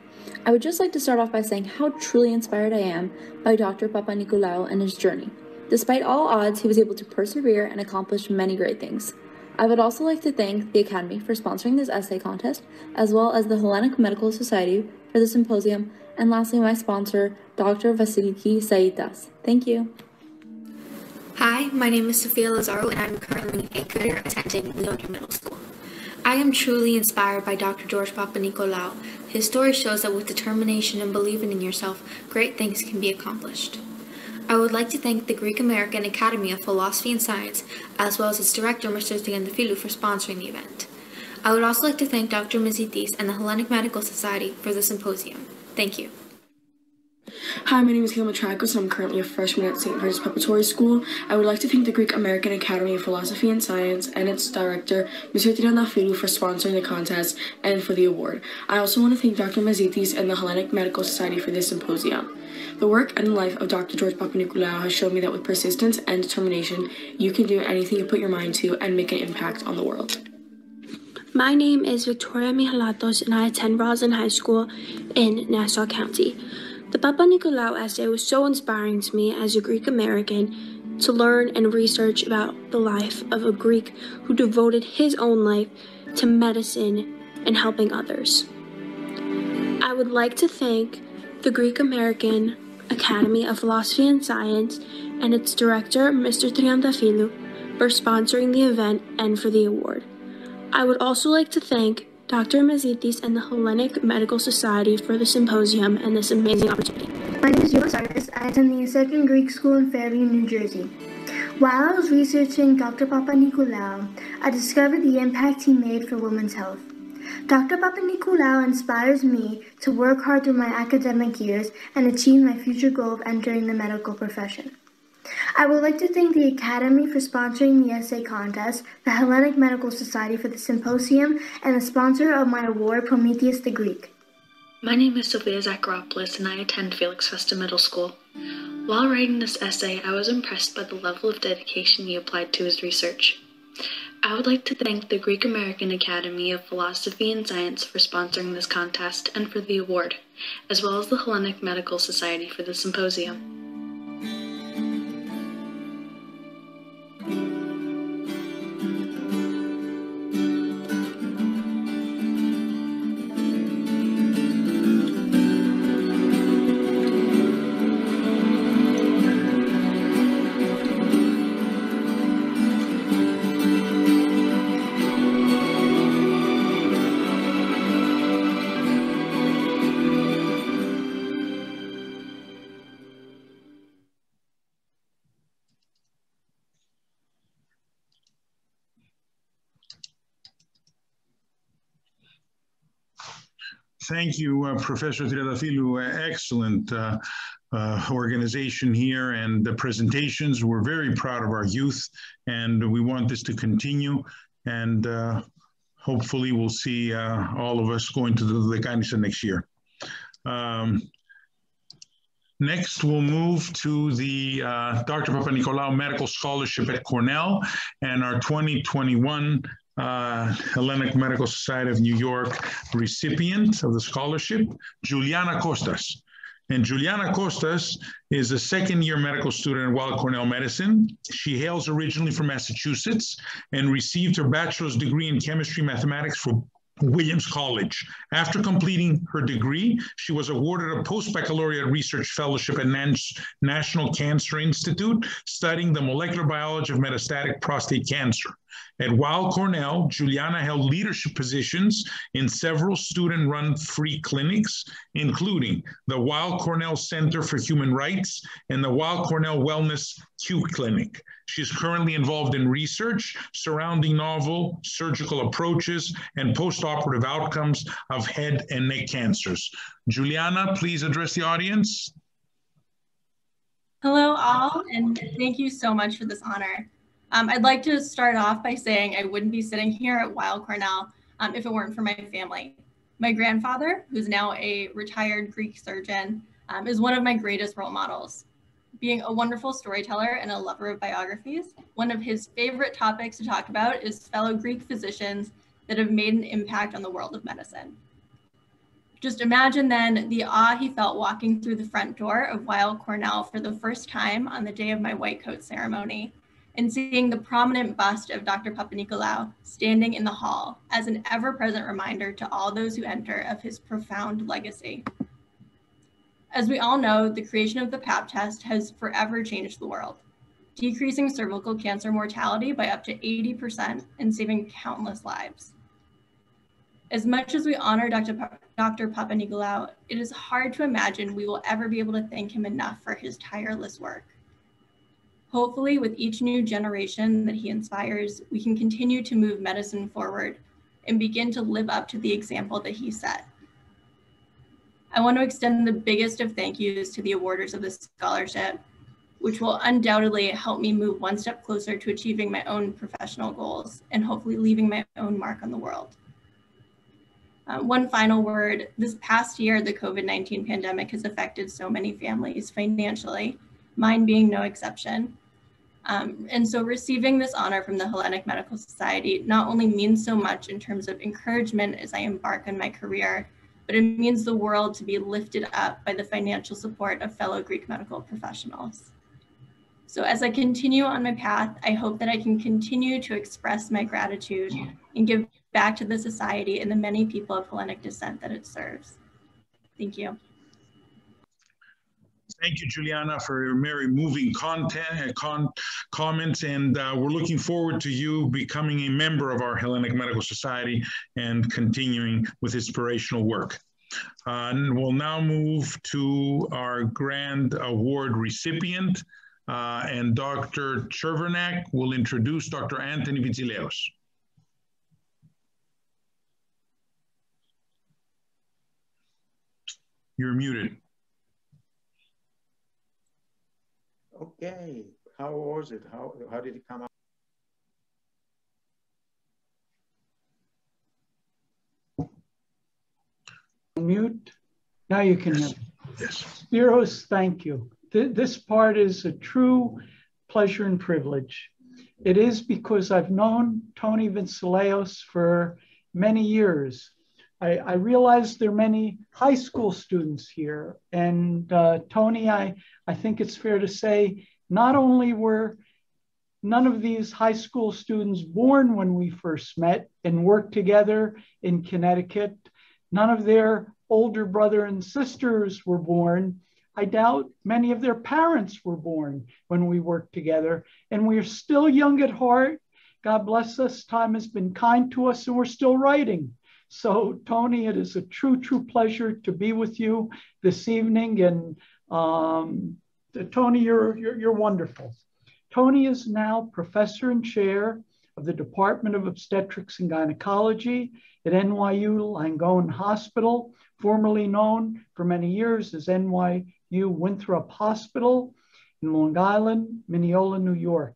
I would just like to start off by saying how truly inspired I am by Dr. Papa-Nikolaou and his journey. Despite all odds, he was able to persevere and accomplish many great things. I would also like to thank the Academy for sponsoring this essay contest, as well as the Hellenic Medical Society for the symposium, and lastly, my sponsor, Dr. Vasiliki Saitas. Thank you. Hi, my name is Sophia Lazaro, and I'm currently a grader attending Leona Middle School. I am truly inspired by Dr. George Papa-Nikolaou. His story shows that with determination and believing in yourself, great things can be accomplished. I would like to thank the Greek American Academy of Philosophy and Science, as well as its director, Mr. Triantafylou, for sponsoring the event. I would also like to thank Dr. Mezitis and the Hellenic Medical Society for the symposium. Thank you. Hi, my name is Kayla Matrakos, and I'm currently a freshman at St. Francis Preparatory School. I would like to thank the Greek American Academy of Philosophy and Science and its director, Mr. Triantafylou, for sponsoring the contest and for the award. I also want to thank Dr. Mezitis and the Hellenic Medical Society for this symposium. The work and life of Dr. George Papa-Nikolaou has shown me that with persistence and determination, you can do anything you put your mind to and make an impact on the world. My name is Victoria Mihalatos, and I attend Roslyn High School in Nassau County. The Papa-Nikolaou essay was so inspiring to me as a Greek American to learn and research about the life of a Greek who devoted his own life to medicine and helping others. I would like to thank the Greek American Academy of Philosophy and Science and its director, Mr. Triantafylou, for sponsoring the event and for the award. I would also like to thank Dr. Mezitis and the Hellenic Medical Society for the symposium and this amazing opportunity. My name is Yosaris. I attend the second Greek school in Fairview, New Jersey. While I was researching Dr. Papa-Nikolaou, I discovered the impact he made for women's health. Dr. Papa-Nikolaou inspires me to work hard through my academic years and achieve my future goal of entering the medical profession. I would like to thank the Academy for sponsoring the essay contest, the Hellenic Medical Society for the symposium, and the sponsor of my award, Prometheus the Greek. My name is Sophia Zacharopoulos and I attend Felix Festa Middle School. While writing this essay, I was impressed by the level of dedication he applied to his research. I would like to thank the Greek American Academy of Philosophy and Science for sponsoring this contest and for the award, as well as the Hellenic Medical Society for the symposium. Thank you, Professor Triantafylou. Excellent organization here and the presentations. We're very proud of our youth and we want this to continue. And hopefully we'll see all of us going to the Lekanisa next year. Next, we'll move to the Dr. Papa-Nikolaou Medical Scholarship at Cornell and our 2021 Hellenic Medical Society of New York recipient of the scholarship, Juliana Kostas. And Juliana Kostas is a second-year medical student at Weill Cornell Medicine. She hails originally from Massachusetts and received her bachelor's degree in chemistry mathematics from Williams College. After completing her degree, she was awarded a post-baccalaureate research fellowship at National Cancer Institute, studying the molecular biology of metastatic prostate cancer. At Weill Cornell, Juliana held leadership positions in several student-run free clinics, including the Weill Cornell Center for Human Rights and the Weill Cornell Wellness Q Clinic. She is currently involved in research surrounding novel surgical approaches and post-operative outcomes of head and neck cancers. Juliana, please address the audience. Hello all, and thank you so much for this honor. I'd like to start off by saying I wouldn't be sitting here at Weill Cornell if it weren't for my family. My grandfather, who's now a retired Greek surgeon, is one of my greatest role models. Being a wonderful storyteller and a lover of biographies, one of his favorite topics to talk about is fellow Greek physicians that have made an impact on the world of medicine. Just imagine then the awe he felt walking through the front door of Weill Cornell for the first time on the day of my white coat ceremony, and seeing the prominent bust of Dr. Papa-Nikolaou standing in the hall as an ever-present reminder to all those who enter of his profound legacy. As we all know, the creation of the Pap test has forever changed the world, decreasing cervical cancer mortality by up to 80% and saving countless lives. As much as we honor Dr. Papa-Nikolaou, it is hard to imagine we will ever be able to thank him enough for his tireless work. Hopefully, with each new generation that he inspires, we can continue to move medicine forward and begin to live up to the example that he set. I want to extend the biggest of thank yous to the awarders of this scholarship, which will undoubtedly help me move one step closer to achieving my own professional goals and hopefully leaving my own mark on the world. One final word, this past year, the COVID-19 pandemic has affected so many families financially, mine being no exception. And so receiving this honor from the Hellenic Medical Society not only means so much in terms of encouragement as I embark on my career, but it means the world to be lifted up by the financial support of fellow Greek medical professionals. So as I continue on my path, I hope that I can continue to express my gratitude and give back to the society and the many people of Hellenic descent that it serves. Thank you. Thank you, Juliana, for your very moving comments, and we're looking forward to you becoming a member of our Hellenic Medical Society and continuing with inspirational work. And we'll now move to our grand award recipient, and Dr. Chervenak will introduce Dr. Anthony Vitsileos. You're muted. Okay, how was it? How did it come out? Mute. Now you can hear me. Yes. Spiros, thank you. This part is a true pleasure and privilege. It is because I've known Tony Vincileos for many years. I realize there are many high school students here, and Tony, I think it's fair to say, not only were none of these high school students born when we first met and worked together in Connecticut, none of their older brother and sisters were born. I doubt many of their parents were born when we worked together, and we're still young at heart. God bless us, time has been kind to us, and we're still writing. So Tony, it is a true pleasure to be with you this evening. And Tony, you're wonderful. Tony is now professor and chair of the Department of Obstetrics and Gynecology at NYU Langone Hospital, formerly known for many years as NYU Winthrop Hospital in Long Island, Mineola, New York.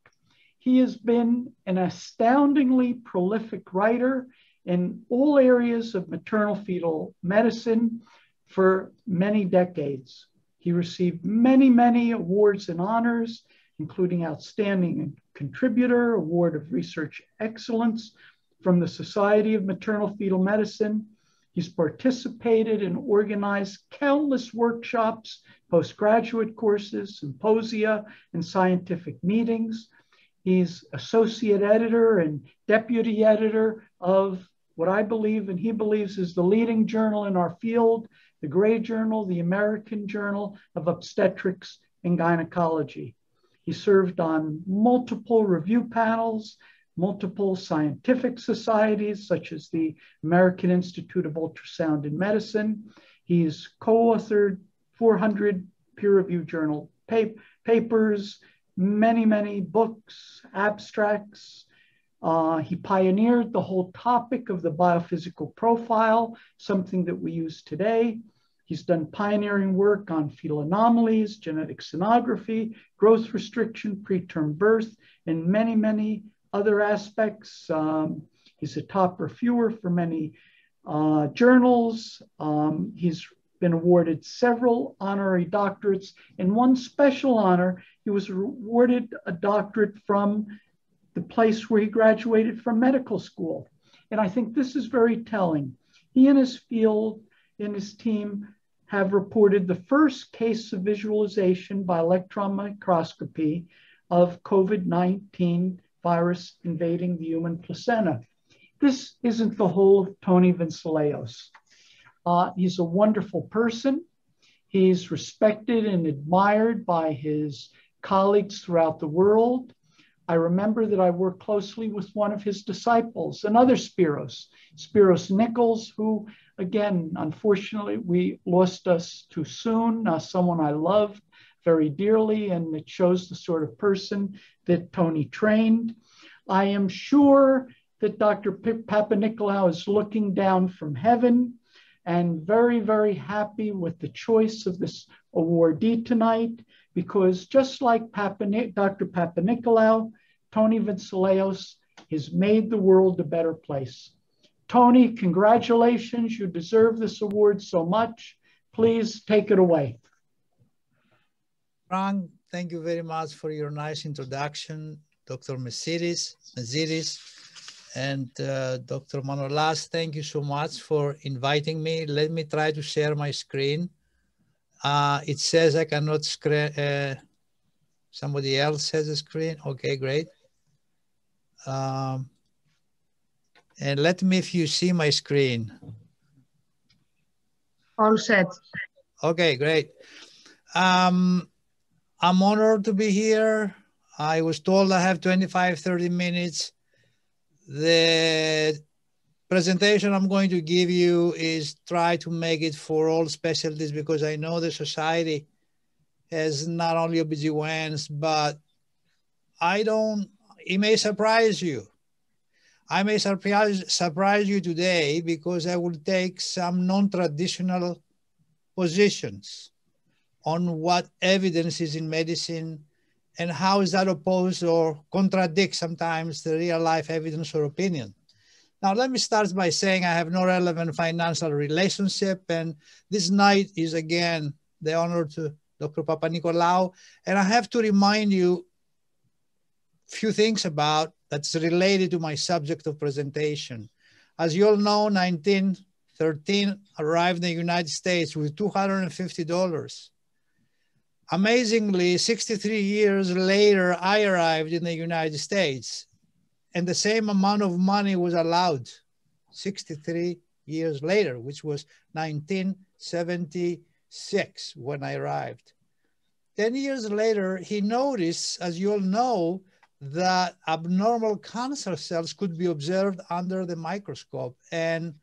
He has been an astoundingly prolific writer in all areas of maternal fetal medicine for many decades. He received many awards and honors, including Outstanding Contributor, Award of Research Excellence from the Society of Maternal Fetal Medicine. He's participated and organized countless workshops, postgraduate courses, symposia, and scientific meetings. He's associate editor and deputy editor of what I believe and he believes is the leading journal in our field, the Gray Journal, the American Journal of Obstetrics and Gynecology. He served on multiple review panels, multiple scientific societies, such as the American Institute of Ultrasound in Medicine. He's co-authored 400 peer-reviewed journal papers, many books, abstracts. He pioneered the whole topic of the biophysical profile, something that we use today. He's done pioneering work on fetal anomalies, genetic sonography, growth restriction, preterm birth, and many other aspects. He's a top reviewer for many journals. He's been awarded several honorary doctorates. And one special honor, he was awarded a doctorate from the place where he graduated from medical school. And I think this is very telling. He and his field and his team have reported the first case of visualization by electron microscopy of COVID-19 virus invading the human placenta. This isn't the whole of Tony Vincileos. He's a wonderful person. He's respected and admired by his colleagues throughout the world. I remember that I worked closely with one of his disciples, another Spiros Nichols, who, again, unfortunately, we lost us too soon, someone I loved very dearly, and it shows the sort of person that Tony trained. I am sure that Dr. Papanikolaou is looking down from heaven and very happy with the choice of this awardee tonight, because just like Dr. Papanikolaou, Tony Vincileos has made the world a better place. Tony, congratulations. You deserve this award so much. Please take it away. Frank, thank you very much for your nice introduction. Dr. Mesiris, and Dr. Manolas, thank you so much for inviting me. Let me try to share my screen. It says I cannot Somebody else has a screen? Okay, great. And let me, if you see my screen. All set. Okay, great. I'm honored to be here. I was told I have 25, 30 minutes. The presentation I'm going to give you is try to make it for all specialties, because I know the society has not only OBGYNs, but it may surprise you. I may surprise you today because I will take some non-traditional positions on what evidence is in medicine and how is that opposed or contradicts sometimes the real life evidence or opinion. Now, let me start by saying I have no relevant financial relationship, and this night is again the honor to Dr. Papa-Nikolaou, and I have to remind you a few things about that's related to my subject of presentation. As you all know, 1913 arrived in the United States with $250. Amazingly, 63 years later, I arrived in the United States, and the same amount of money was allowed 63 years later, which was 1976 when I arrived. 10 years later, he noticed, as you all know, that abnormal cancer cells could be observed under the microscope. And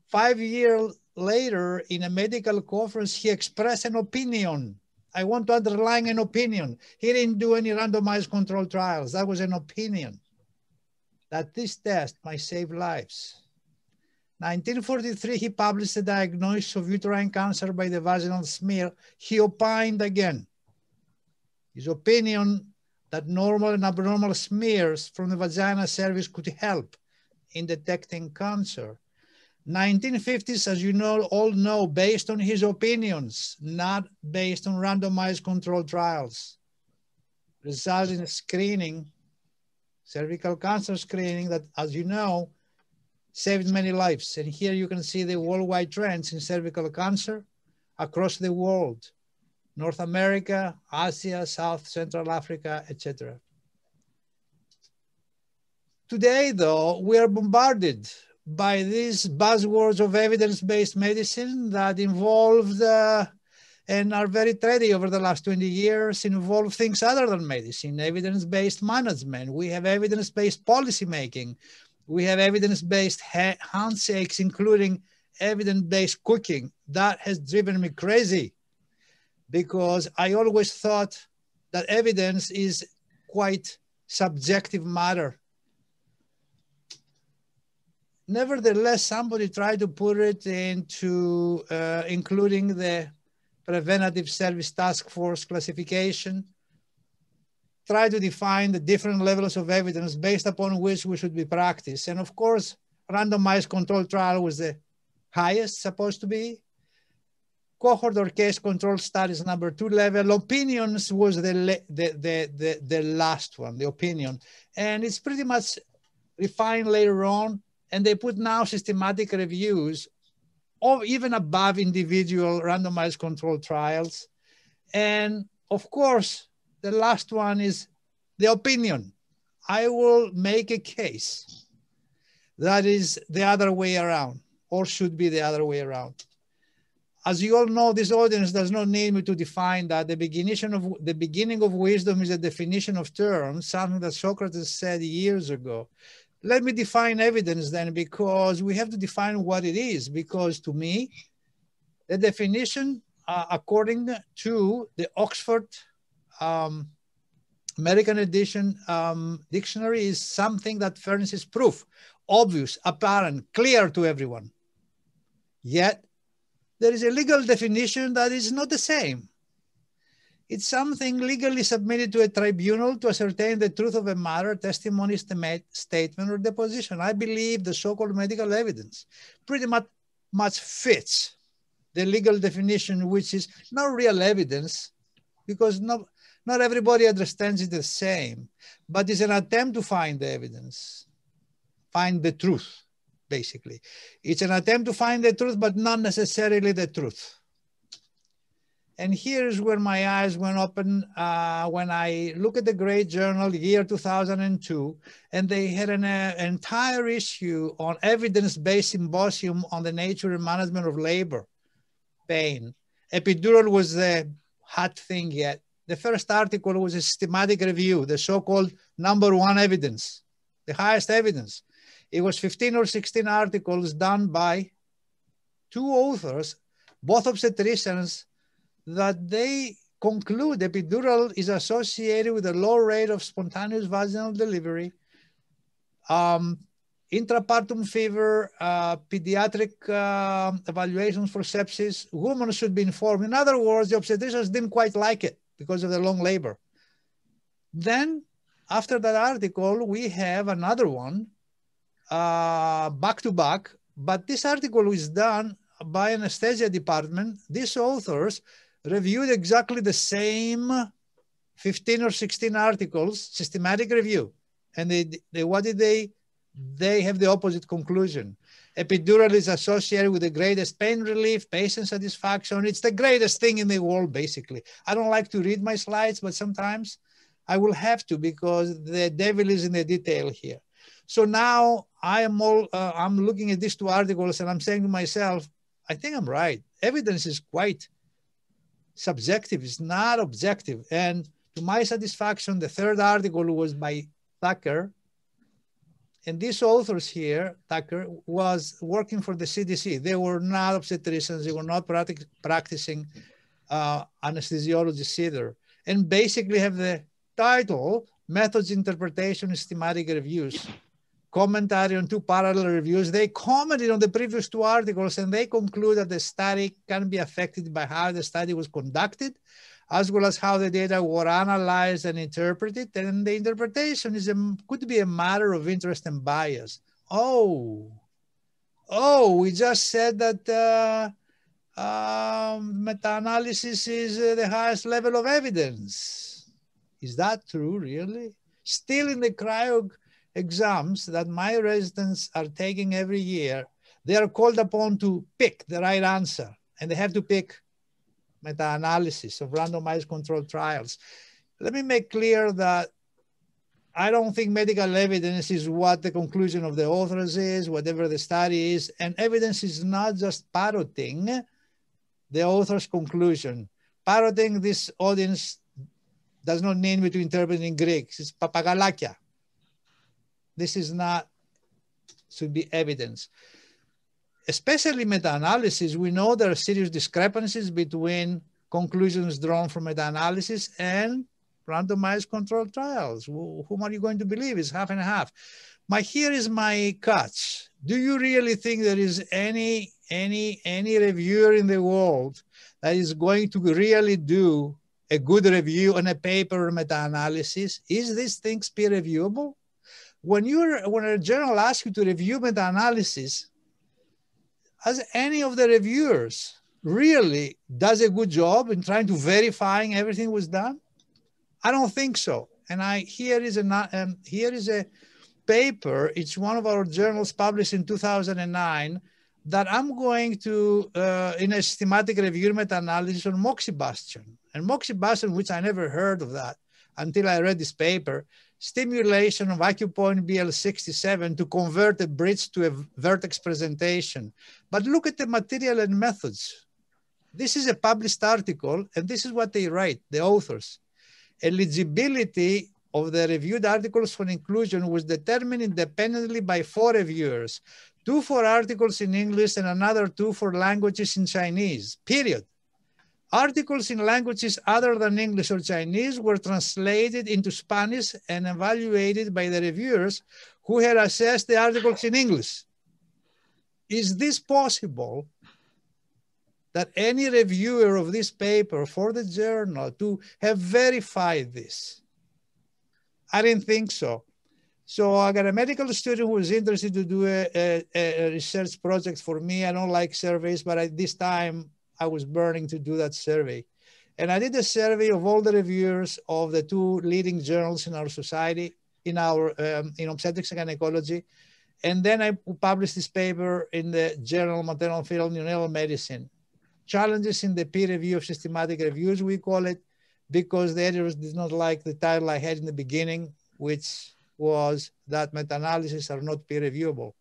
5 years later, in a medical conference, he expressed an opinion. I want to underline an opinion. He didn't do any randomized controlled trials. That was an opinion that this test might save lives. 1943, he published a diagnosis of uterine cancer by the vaginal smear. He opined again. His opinion that normal and abnormal smears from the vagina cervix could help in detecting cancer. 1950s, as you know, all know, based on his opinions, not based on randomized controlled trials, resulted in a screening, cervical cancer screening that, as you know, saved many lives. And here you can see the worldwide trends in cervical cancer across the world. North America, Asia, South Central Africa, etc. Today, though, we are bombarded by these buzzwords of evidence-based medicine that involved and are very trendy over the last 20 years, involve things other than medicine, evidence-based management. We have evidence-based policymaking. We have evidence-based handshakes, including evidence-based cooking. That has driven me crazy, because I always thought that evidence is quite subjective matter. Nevertheless, somebody tried to put it into including the Preventative Service Task Force classification, try to define the different levels of evidence based upon which we should be practiced. And of course, randomized controlled trial was the highest supposed to be. Cohort or case control studies number 2 level. Opinions was the last one, the opinion. And it's pretty much refined later on. And they put now systematic reviews of even above individual randomized controlled trials. And of course, the last one is the opinion. I will make a case that is the other way around, or should be the other way around. As you all know, this audience does not need me to define that. The beginning of wisdom is a definition of terms, something that Socrates said years ago. Let me define evidence then, because we have to define what it is. Because to me, the definition, according to the Oxford American Edition dictionary, is something that furnishes proof, obvious, apparent, clear to everyone. Yet, there is a legal definition that is not the same. It's something legally submitted to a tribunal to ascertain the truth of a matter, testimony, statement, or deposition. I believe the so-called medical evidence pretty much fits the legal definition, which is not real evidence, because not everybody understands it the same, but it's an attempt to find the evidence, find the truth. Basically, it's an attempt to find the truth, but not necessarily the truth. And here's where my eyes went open when I look at the great journal, year 2002, and they had an entire issue on evidence-based symposium on the nature and management of labor pain. Epidural was the hot thing yet. The first article was a systematic review, the so-called #1 evidence, the highest evidence. It was 15 or 16 articles done by 2 authors, both obstetricians, that they conclude epidural is associated with a low rate of spontaneous vaginal delivery, intrapartum fever, pediatric evaluations for sepsis. Women should be informed. In other words, the obstetricians didn't quite like it because of the long labor. Then, after that article, we have another one, back to back, but this article is done by anesthesia department. These authors reviewed exactly the same 15 or 16 articles, systematic review. And what did they have the opposite conclusion. Epidural is associated with the greatest pain relief, patient satisfaction. It's the greatest thing in the world, basically. I don't like to read my slides, but sometimes I will have to because the devil is in the detail here. So now I'm looking at these 2 articles and I'm saying to myself, I think I'm right. Evidence is quite subjective. It's not objective. And to my satisfaction, the 3rd article was by Tucker. And these authors here, Tucker, was working for the CDC. They were not obstetricians. They were not practicing anesthesiologists either. And basically have the title, Methods, Interpretation, and Systematic Reviews. Commentary on 2 parallel reviews. They commented on the previous 2 articles and they conclude that the study can be affected by how the study was conducted, as well as how the data were analyzed and interpreted. And the interpretation could be a matter of interest and bias. Oh, we just said that meta-analysis is the highest level of evidence. Is that true, really? Still in the cryo exams that my residents are taking every year, they are called upon to pick the right answer. And they have to pick meta-analysis of randomized controlled trials. Let me make clear that I don't think medical evidence is what the conclusion of the authors is, whatever the study is, and evidence is not just parroting the author's conclusion. Parroting, this audience does not need me to interpret in Greek. It's papagalakia. This is not, should be evidence. Especially meta-analysis, we know there are serious discrepancies between conclusions drawn from meta-analysis and randomized controlled trials. Whom are you going to believe? It's half and a half. Here is my catch. Do you really think there is any reviewer in the world that is going to really do a good review on a paper or meta-analysis? Is this thing peer reviewable? When a journal asks you to review meta-analysis, has any of the reviewers really does a good job in trying to verifying everything was done? I don't think so. And here is a paper. It's one of our journals published in 2009 that I'm going to, in a systematic review meta-analysis on moxibustion. And moxibustion, which I never heard of that until I read this paper, stimulation of acupoint BL67 to convert a bridge to a vertex presentation. But look at the material and methods. This is a published article, and this is what they write, the authors. Eligibility of the reviewed articles for inclusion was determined independently by 4 reviewers, 2 for articles in English and another 2 for languages in Chinese, period. Articles in languages other than English or Chinese were translated into Spanish and evaluated by the reviewers who had assessed the articles in English. Is this possible that any reviewer of this paper for the journal to have verified this? I didn't think so. So I got a medical student who was interested to do a research project for me. I don't like surveys, but at this time, I was burning to do that survey. And I did a survey of all the reviewers of the 2 leading journals in our society, in obstetrics and gynecology. And then I published this paper in the journal Maternal Fetal Neonatal Medicine. challenges in the peer review of systematic reviews, we call it, because the editors did not like the title I had in the beginning, which was that meta-analyses are not peer reviewable.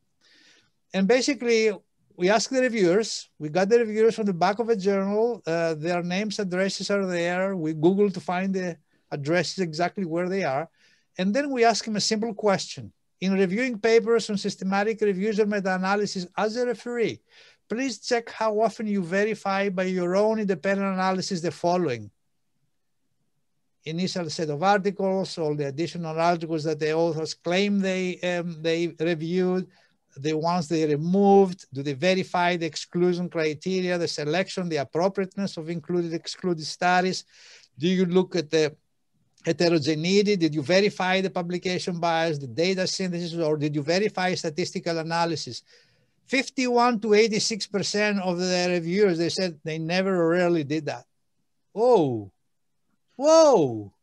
And basically, we asked the reviewers, we got the reviewers from the back of a journal, their names, addresses are there. We Googled to find the addresses exactly where they are. And then we asked them a simple question. In reviewing papers on systematic reviews or meta-analysis as a referee, please check how often you verify by your own independent analysis the following. Initial set of articles, all the additional articles that the authors claim they reviewed, the ones they removed, do they verify the exclusion criteria, the selection, the appropriateness of included, excluded studies? Do you look at the heterogeneity? Did you verify the publication bias, the data synthesis, or did you verify statistical analysis? 51 to 86% of the reviewers, they said they never or rarely did that. Whoa, whoa.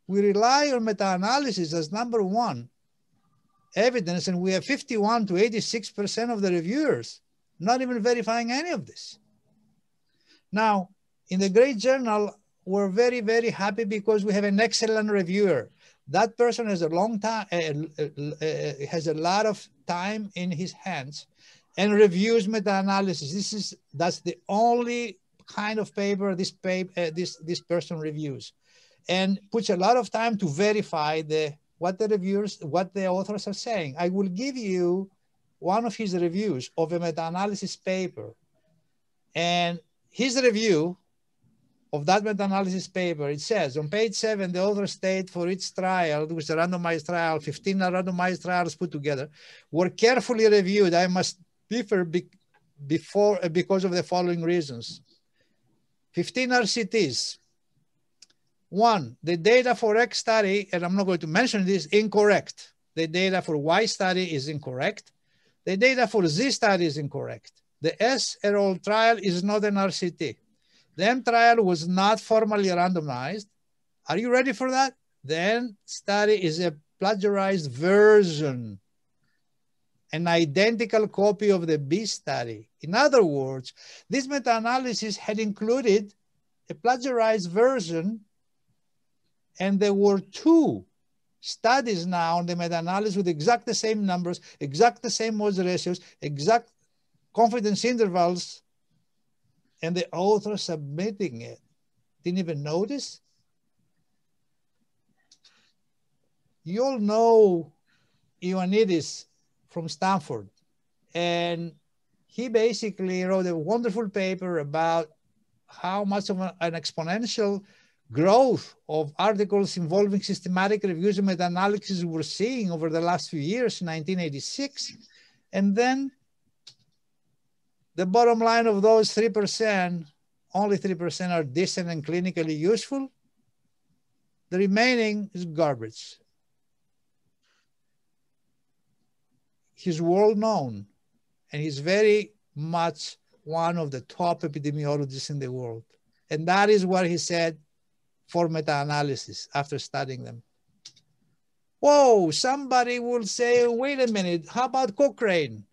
We rely on meta-analysis as number one evidence, and we have 51 to 86% of the reviewers not even verifying any of this. Now, in the great journal, we're very, very happy because we have an excellent reviewer. That person has a long time, has a lot of time in his hands and reviews meta-analysis. That's the only kind of paper this person reviews, and puts a lot of time to verify what the authors are saying. I will give you one of his reviews of a meta-analysis paper, and his review of that meta-analysis paper, it says on page 7, the author state for each trial, it was a randomized trial, 15 randomized trials put together, were carefully reviewed. I must differ because of the following reasons. 15 RCTs. 1, the data for X study, and I'm not going to mention this, incorrect. The data for Y study is incorrect. The data for Z study is incorrect. The S et al. Trial is not an RCT. The M trial was not formally randomized. Are you ready for that? The N study is a plagiarized version, an identical copy of the B study. In other words, this meta-analysis had included a plagiarized version, and there were 2 studies now on the meta-analysis with exact the same numbers, exact the same odds ratios, exact confidence intervals, and the author submitting it didn't even notice. You all know Ioannidis from Stanford, and he basically wrote a wonderful paper about how much of an exponential growth of articles involving systematic reviews and meta-analysis we're seeing over the last few years in 1986. And then the bottom line of those 3%, only 3% are decent and clinically useful. The remaining is garbage. He's world known, and he's very much one of the top epidemiologists in the world. And that is what he said for meta-analysis after studying them. Whoa, somebody will say, wait a minute, how about Cochrane?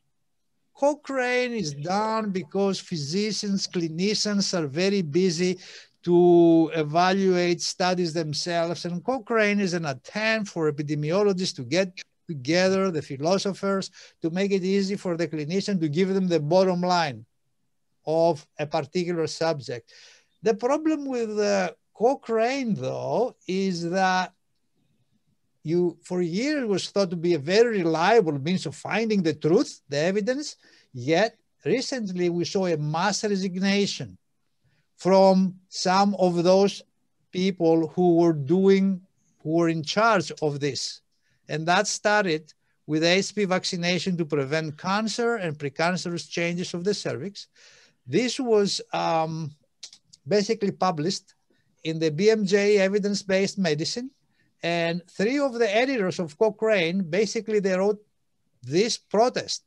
Cochrane is done because physicians, clinicians are very busy to evaluate studies themselves. And Cochrane is an attempt for epidemiologists to get together, the philosophers, to make it easy for the clinician to give them the bottom line of a particular subject. The problem with Cochrane, though, is that for years was thought to be a very reliable means of finding the truth, the evidence, yet recently we saw a mass resignation from some of those people who were in charge of this. And that started with HPV vaccination to prevent cancer and precancerous changes of the cervix. This was basically published in the BMJ Evidence-Based Medicine. And 3 of the editors of Cochrane, basically they wrote this protest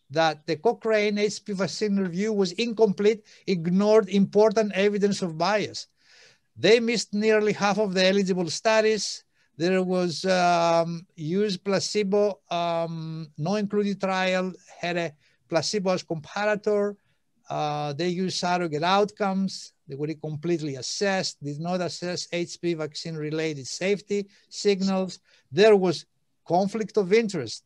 that the Cochrane HPV vaccine review was incomplete, ignored important evidence of bias. They missed nearly half of the eligible studies. There was used placebo, no included trial, had a placebo as comparator. They use surrogate outcomes. They were completely assessed, did not assess HPV vaccine-related safety signals. There was conflict of interest.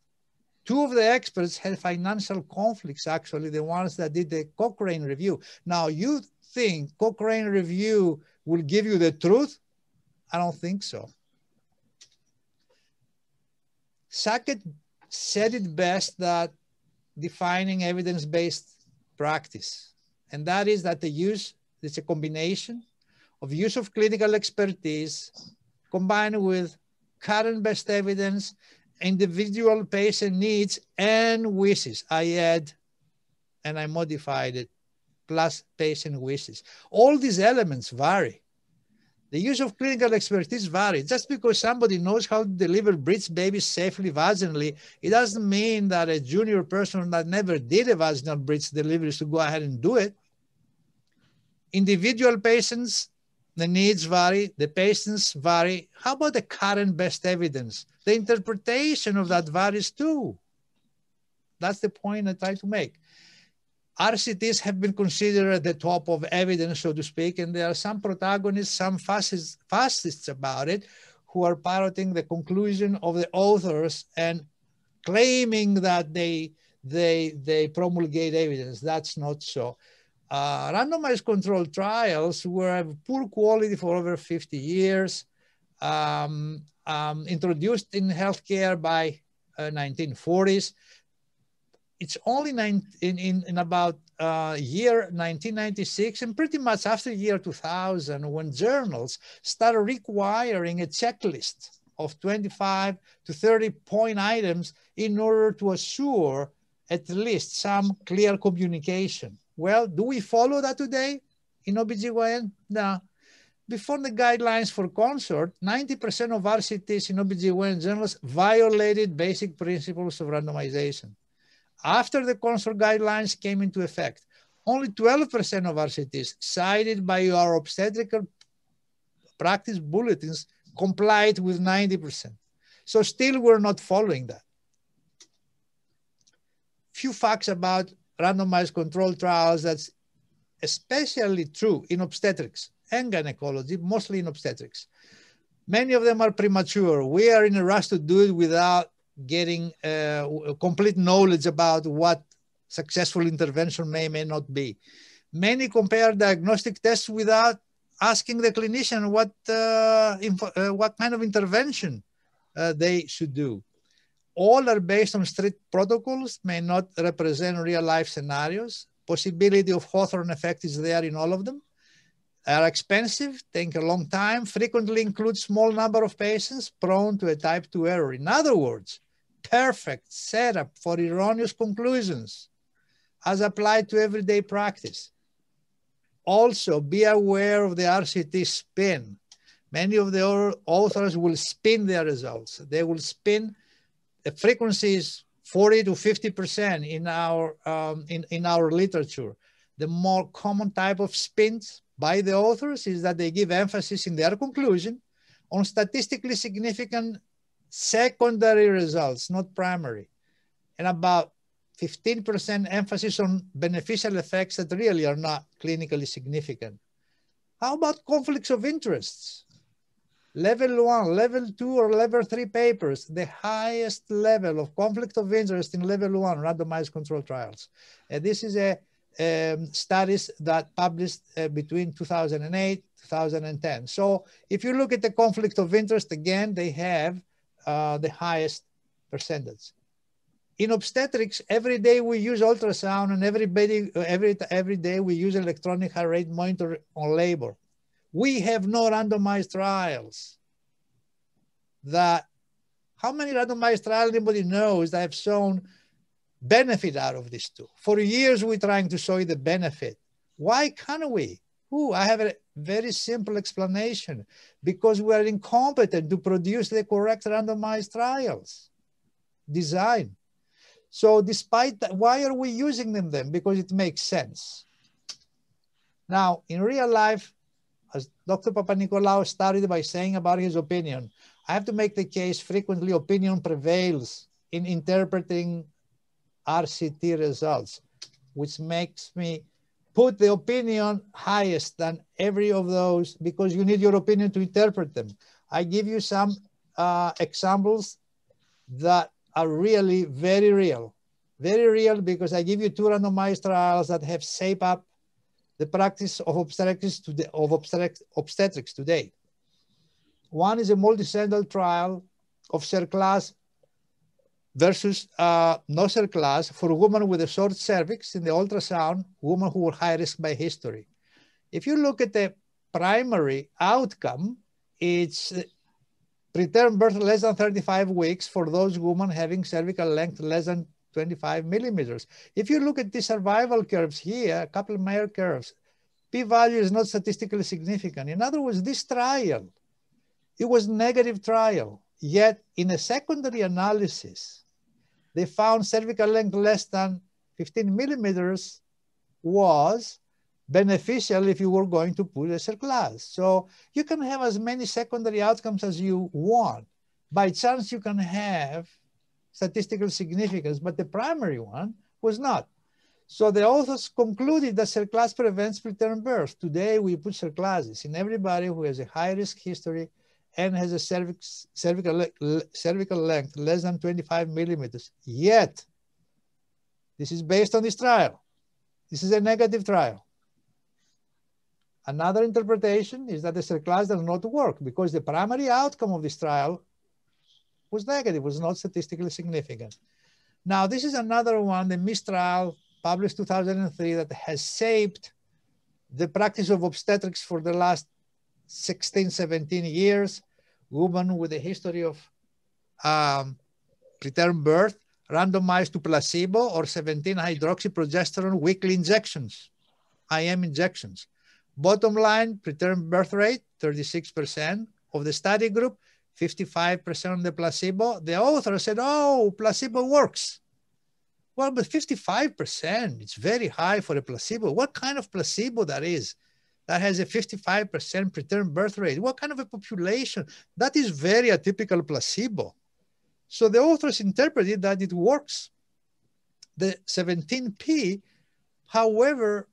Two of the experts had financial conflicts, actually, the ones that did the Cochrane review. Now, you think Cochrane review will give you the truth? I don't think so. Sackett said it best, that defining evidence-based practice, and that is that it's a combination of use of clinical expertise combined with current best evidence, individual patient needs and wishes. I add, and I modified it, plus patient wishes. All these elements vary. The use of clinical expertise varies. Just because somebody knows how to deliver breech babies safely vaginally, it doesn't mean that a junior person that never did a vaginal breech delivery should go ahead and do it. Individual patients, the needs vary, the patients vary. How about the current best evidence? The interpretation of that varies too. That's the point I try to make. RCTs have been considered at the top of evidence, so to speak, and there are some protagonists, some fascists about it, who are parroting the conclusion of the authors and claiming that they promulgate evidence. That's not so. Randomized controlled trials were of poor quality for over 50 years, introduced in healthcare by 1940s. It's only in about year 1996 and pretty much after year 2000 when journals started requiring a checklist of 25 to 30 point items in order to assure at least some clear communication. Well, do we follow that today in OBGYN? No. Before the guidelines for consort, 90% of RCTs in OBGYN journals violated basic principles of randomization. After the consort guidelines came into effect, only 12% of RCTs cited by our obstetrical practice bulletins complied with 90%. So still we're not following that. Few facts about randomized controlled trials that's especially true in obstetrics and gynecology, mostly in obstetrics. Many of them are premature. We are in a rush to do it without getting complete knowledge about what successful intervention may not be. Many compare diagnostic tests without asking the clinician what kind of intervention they should do. All are based on strict protocols, may not represent real life scenarios. Possibility of Hawthorne effect is there in all of them. Are expensive, take a long time, frequently include small number of patients prone to a type 2 error. In other words, perfect setup for erroneous conclusions as applied to everyday practice. Also, be aware of the RCT spin. Many of the authors will spin their results. They will spin the frequencies 40 to 50% in our literature. The more common type of spins by the authors is that they give emphasis in their conclusion on statistically significant secondary results, not primary, and about 15% emphasis on beneficial effects that really are not clinically significant. How about conflicts of interests? Level 1, level 2, or level 3 papers, the highest level of conflict of interest in level 1 randomized controlled trials. This is a studies that published between 2008, 2010. So if you look at the conflict of interest, again, they have the highest percentage. In obstetrics, every day we use ultrasound, and every day we use electronic heart rate monitor on labor. We have no randomized trials. How many randomized trials anybody knows that have shown benefit out of this too? For years, we're trying to show you the benefit. Why can't we? I have a very simple explanation. Because we are incompetent to produce the correct randomized trials design. So despite that, why are we using them then? Because it makes sense. Now, in real life, as Dr. Papanikolaou started by saying about his opinion, I have to make the case frequently opinion prevails in interpreting RCT results, which makes me put the opinion highest than every of those because you need your opinion to interpret them. I give you some examples that are really very real because I give you 2 randomized trials that have shaped up the practice of obstetrics today. One is a multi-center trial of cell class versus no cell class for women with a short cervix in the ultrasound, women who were high risk by history. If you look at the primary outcome, it's preterm birth less than 35 weeks for those women having cervical length less than 25 millimeters. If you look at the survival curves here, Kaplan-Meier curves, p-value is not statistically significant. In other words, this trial, it was negative trial, yet in a secondary analysis, they found cervical length less than 15 millimeters was beneficial if you were going to put a cell class. So you can have as many secondary outcomes as you want. By chance, you can have statistical significance, but the primary one was not. So the authors concluded that cell class prevents preterm birth. Today, we put cell classes in everybody who has a high-risk history and has a cervical length less than 25 millimeters. Yet, this is based on this trial. This is a negative trial. Another interpretation is that the cell class does not work because the primary outcome of this trial was negative, was not statistically significant. Now, this is another one, the MIS trial, published 2003, that has shaped the practice of obstetrics for the last 16, 17 years. Women with a history of preterm birth randomized to placebo or 17-hydroxyprogesterone weekly injections, IM injections. Bottom line, preterm birth rate, 36% of the study group, 55% on the placebo. The author said, oh, placebo works. Well, but 55%, it's very high for a placebo. What kind of placebo that is? That has a 55% preterm birth rate. What kind of a population? That is very atypical placebo. So the authors interpreted that it works. The 17P, however,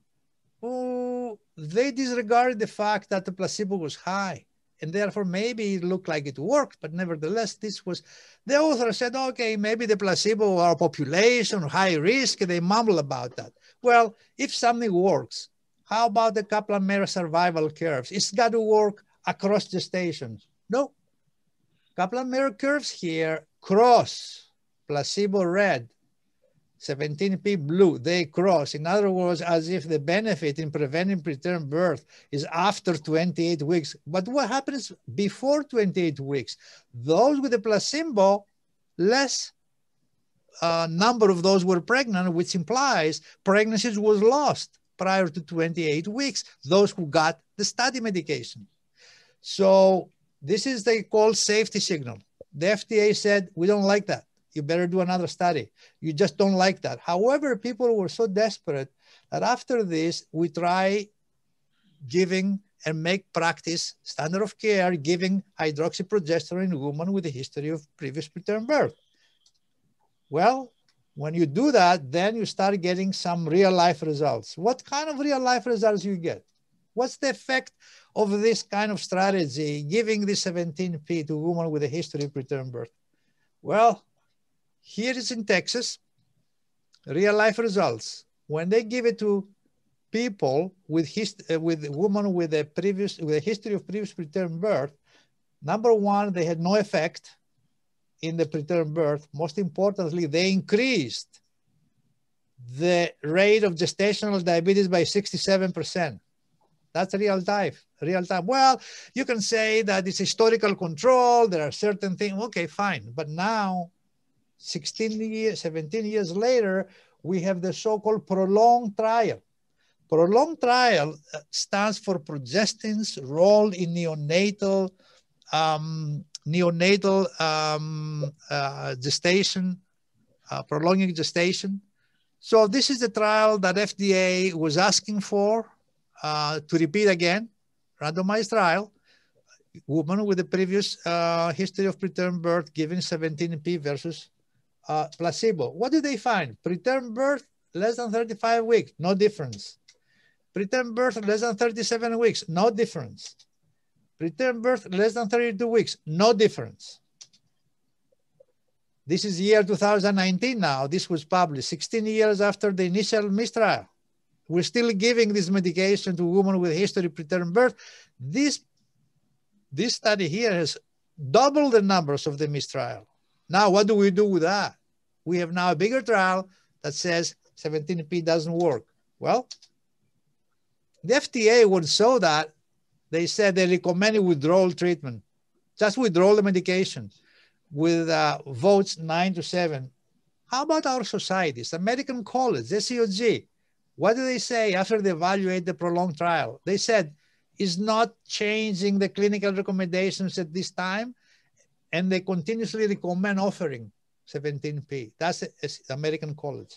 they disregarded the fact that the placebo was high. And therefore, maybe it looked like it worked, but nevertheless, this was, the author said, okay, maybe the placebo or population, high risk, they mumble about that. Well, if something works, how about the Kaplan-Meier survival curves? It's got to work across gestations. No. Kaplan-Meier curves here cross, placebo red, 17P blue, they cross. In other words, as if the benefit in preventing preterm birth is after 28 weeks. But what happens before 28 weeks? Those with the placebo, less number of those were pregnant, which implies pregnancies was lost prior to 28 weeks, those who got the study medication. So this is the called safety signal. The FDA said, we don't like that. You better do another study. You just don't like that. However, people were so desperate that after this, we try giving and make practice standard of care, giving hydroxyprogesterone in women with a history of previous preterm birth. Well, when you do that, then you start getting some real life results. What kind of real life results you get? What's the effect of this kind of strategy, giving the 17P to women with a history of preterm birth? Well, here is in Texas, real life results. When they give it to people with women with a history of previous preterm birth, number one, they had no effect in the preterm birth. Most importantly, they increased the rate of gestational diabetes by 67%. That's real time. Well, you can say that it's historical control. There are certain things. Okay, fine. But now, 17 years later, we have the so-called prolonged trial. Prolonged trial stands for progestins role in neonatal gestation, prolonging gestation. So this is the trial that FDA was asking for to repeat again, randomized trial, woman with a previous history of preterm birth given 17P versus placebo. What did they find? Preterm birth, less than 35 weeks, no difference. Preterm birth less than 37 weeks, no difference. Preterm birth less than 32 weeks, no difference. This is year 2019 now. This was published 16 years after the initial mistrial. We're still giving this medication to women with history of preterm birth. This study here has doubled the numbers of the mistrial. Now, what do we do with that? We have now a bigger trial that says 17p doesn't work. Well, the FDA would show that. They said they recommended withdrawal treatment. Just withdraw the medication with votes 9-7. How about our societies? American College, SEOG, what do they say after they evaluate the prolonged trial? They said, it's not changing the clinical recommendations at this time, and they continuously recommend offering 17p. That's American College.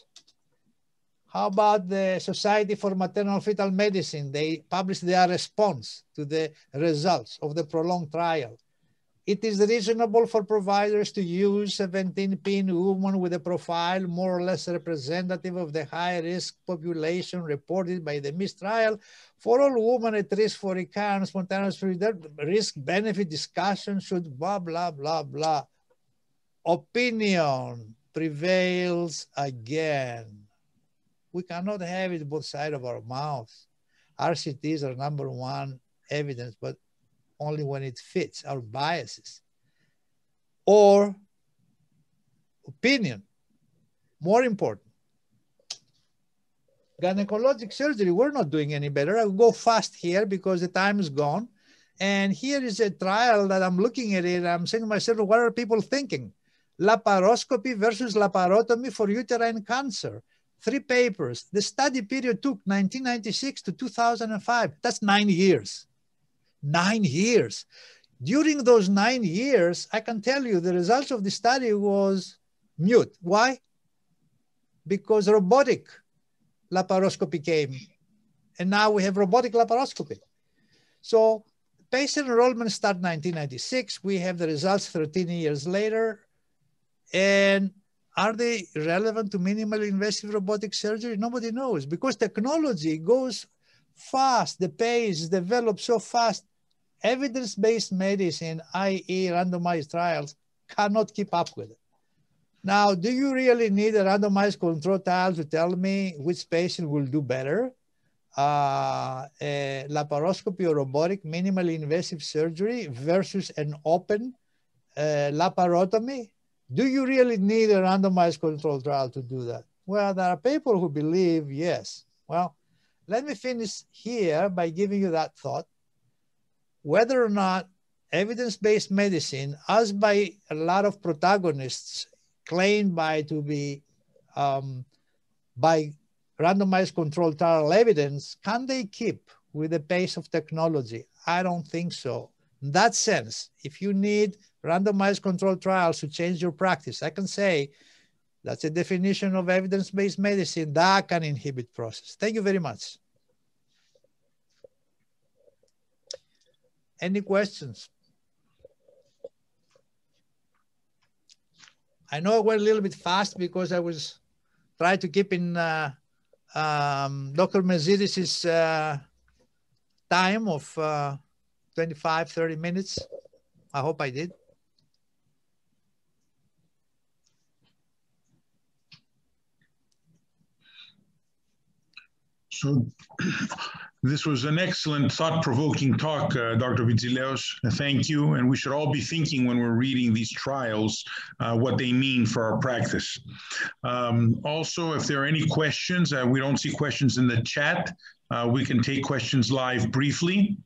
How about the Society for Maternal Fetal Medicine? They published their response to the results of the prolonged trial. It is reasonable for providers to use 17p in women with a profile more or less representative of the high-risk population reported by the mistrial. For all women at risk for recurrent spontaneous risk-benefit discussion should blah, blah, blah, blah. Opinion prevails again. We cannot have it both sides of our mouths. RCTs are #1 evidence, but only when it fits our biases. Or opinion, more important. Gynecologic surgery, we're not doing any better. I'll go fast here because the time is gone. And here is a trial that I'm looking at it. I'm saying to myself, what are people thinking? Laparoscopy versus laparotomy for uterine cancer. 3 papers. The study period took 1996 to 2005. That's 9 years. 9 years. During those 9 years, I can tell you the results of the study was mute. Why? Because robotic laparoscopy came. And now we have robotic laparoscopy. So patient enrollment started 1996. We have the results 13 years later. And are they relevant to minimally invasive robotic surgery? Nobody knows, because technology goes fast. The pace develops so fast. Evidence-based medicine, i.e. randomized trials, cannot keep up with it. Now, do you really need a randomized control trial to tell me which patient will do better? Laparoscopy or robotic minimally invasive surgery versus an open laparotomy? Do you really need a randomized control trial to do that? Well, there are people who believe yes. Well, let me finish here by giving you that thought. Whether or not evidence-based medicine, as by a lot of protagonists claimed to be by randomized control trial evidence, can they keep with the pace of technology? I don't think so. In that sense, if you need randomized control trials to change your practice, I can say that's a definition of evidence-based medicine that can inhibit process. Thank you very much. Any questions? I know I went a little bit fast because I was trying to keep in Dr. Mezidis' time of 25, 30 minutes. I hope I did. So this was an excellent, thought-provoking talk, Dr. Vizileos. Thank you. And we should all be thinking when we're reading these trials, what they mean for our practice. Also, if there are any questions, we don't see questions in the chat. We can take questions live briefly.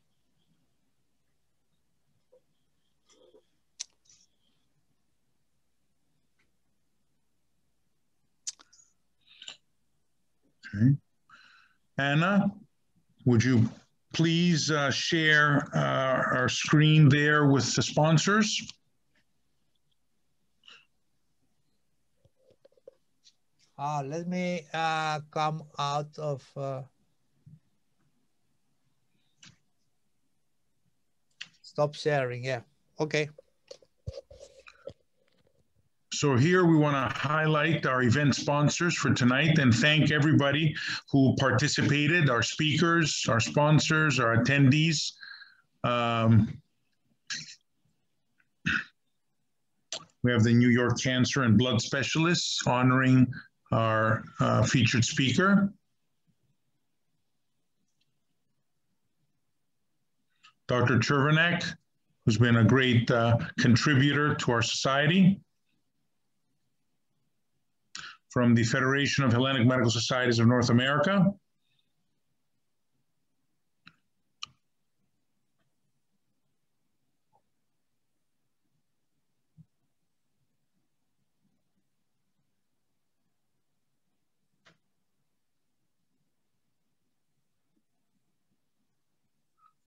Okay. Anna, would you please share our screen there with the sponsors? Let me come out of... Stop sharing, yeah. Okay. So here we want to highlight our event sponsors for tonight and thank everybody who participated, our speakers, our sponsors, our attendees. We have the New York Cancer and Blood Specialists honoring our featured speaker. Dr. Chervenak, who's been a great contributor to our society. From the Federation of Hellenic Medical Societies of North America.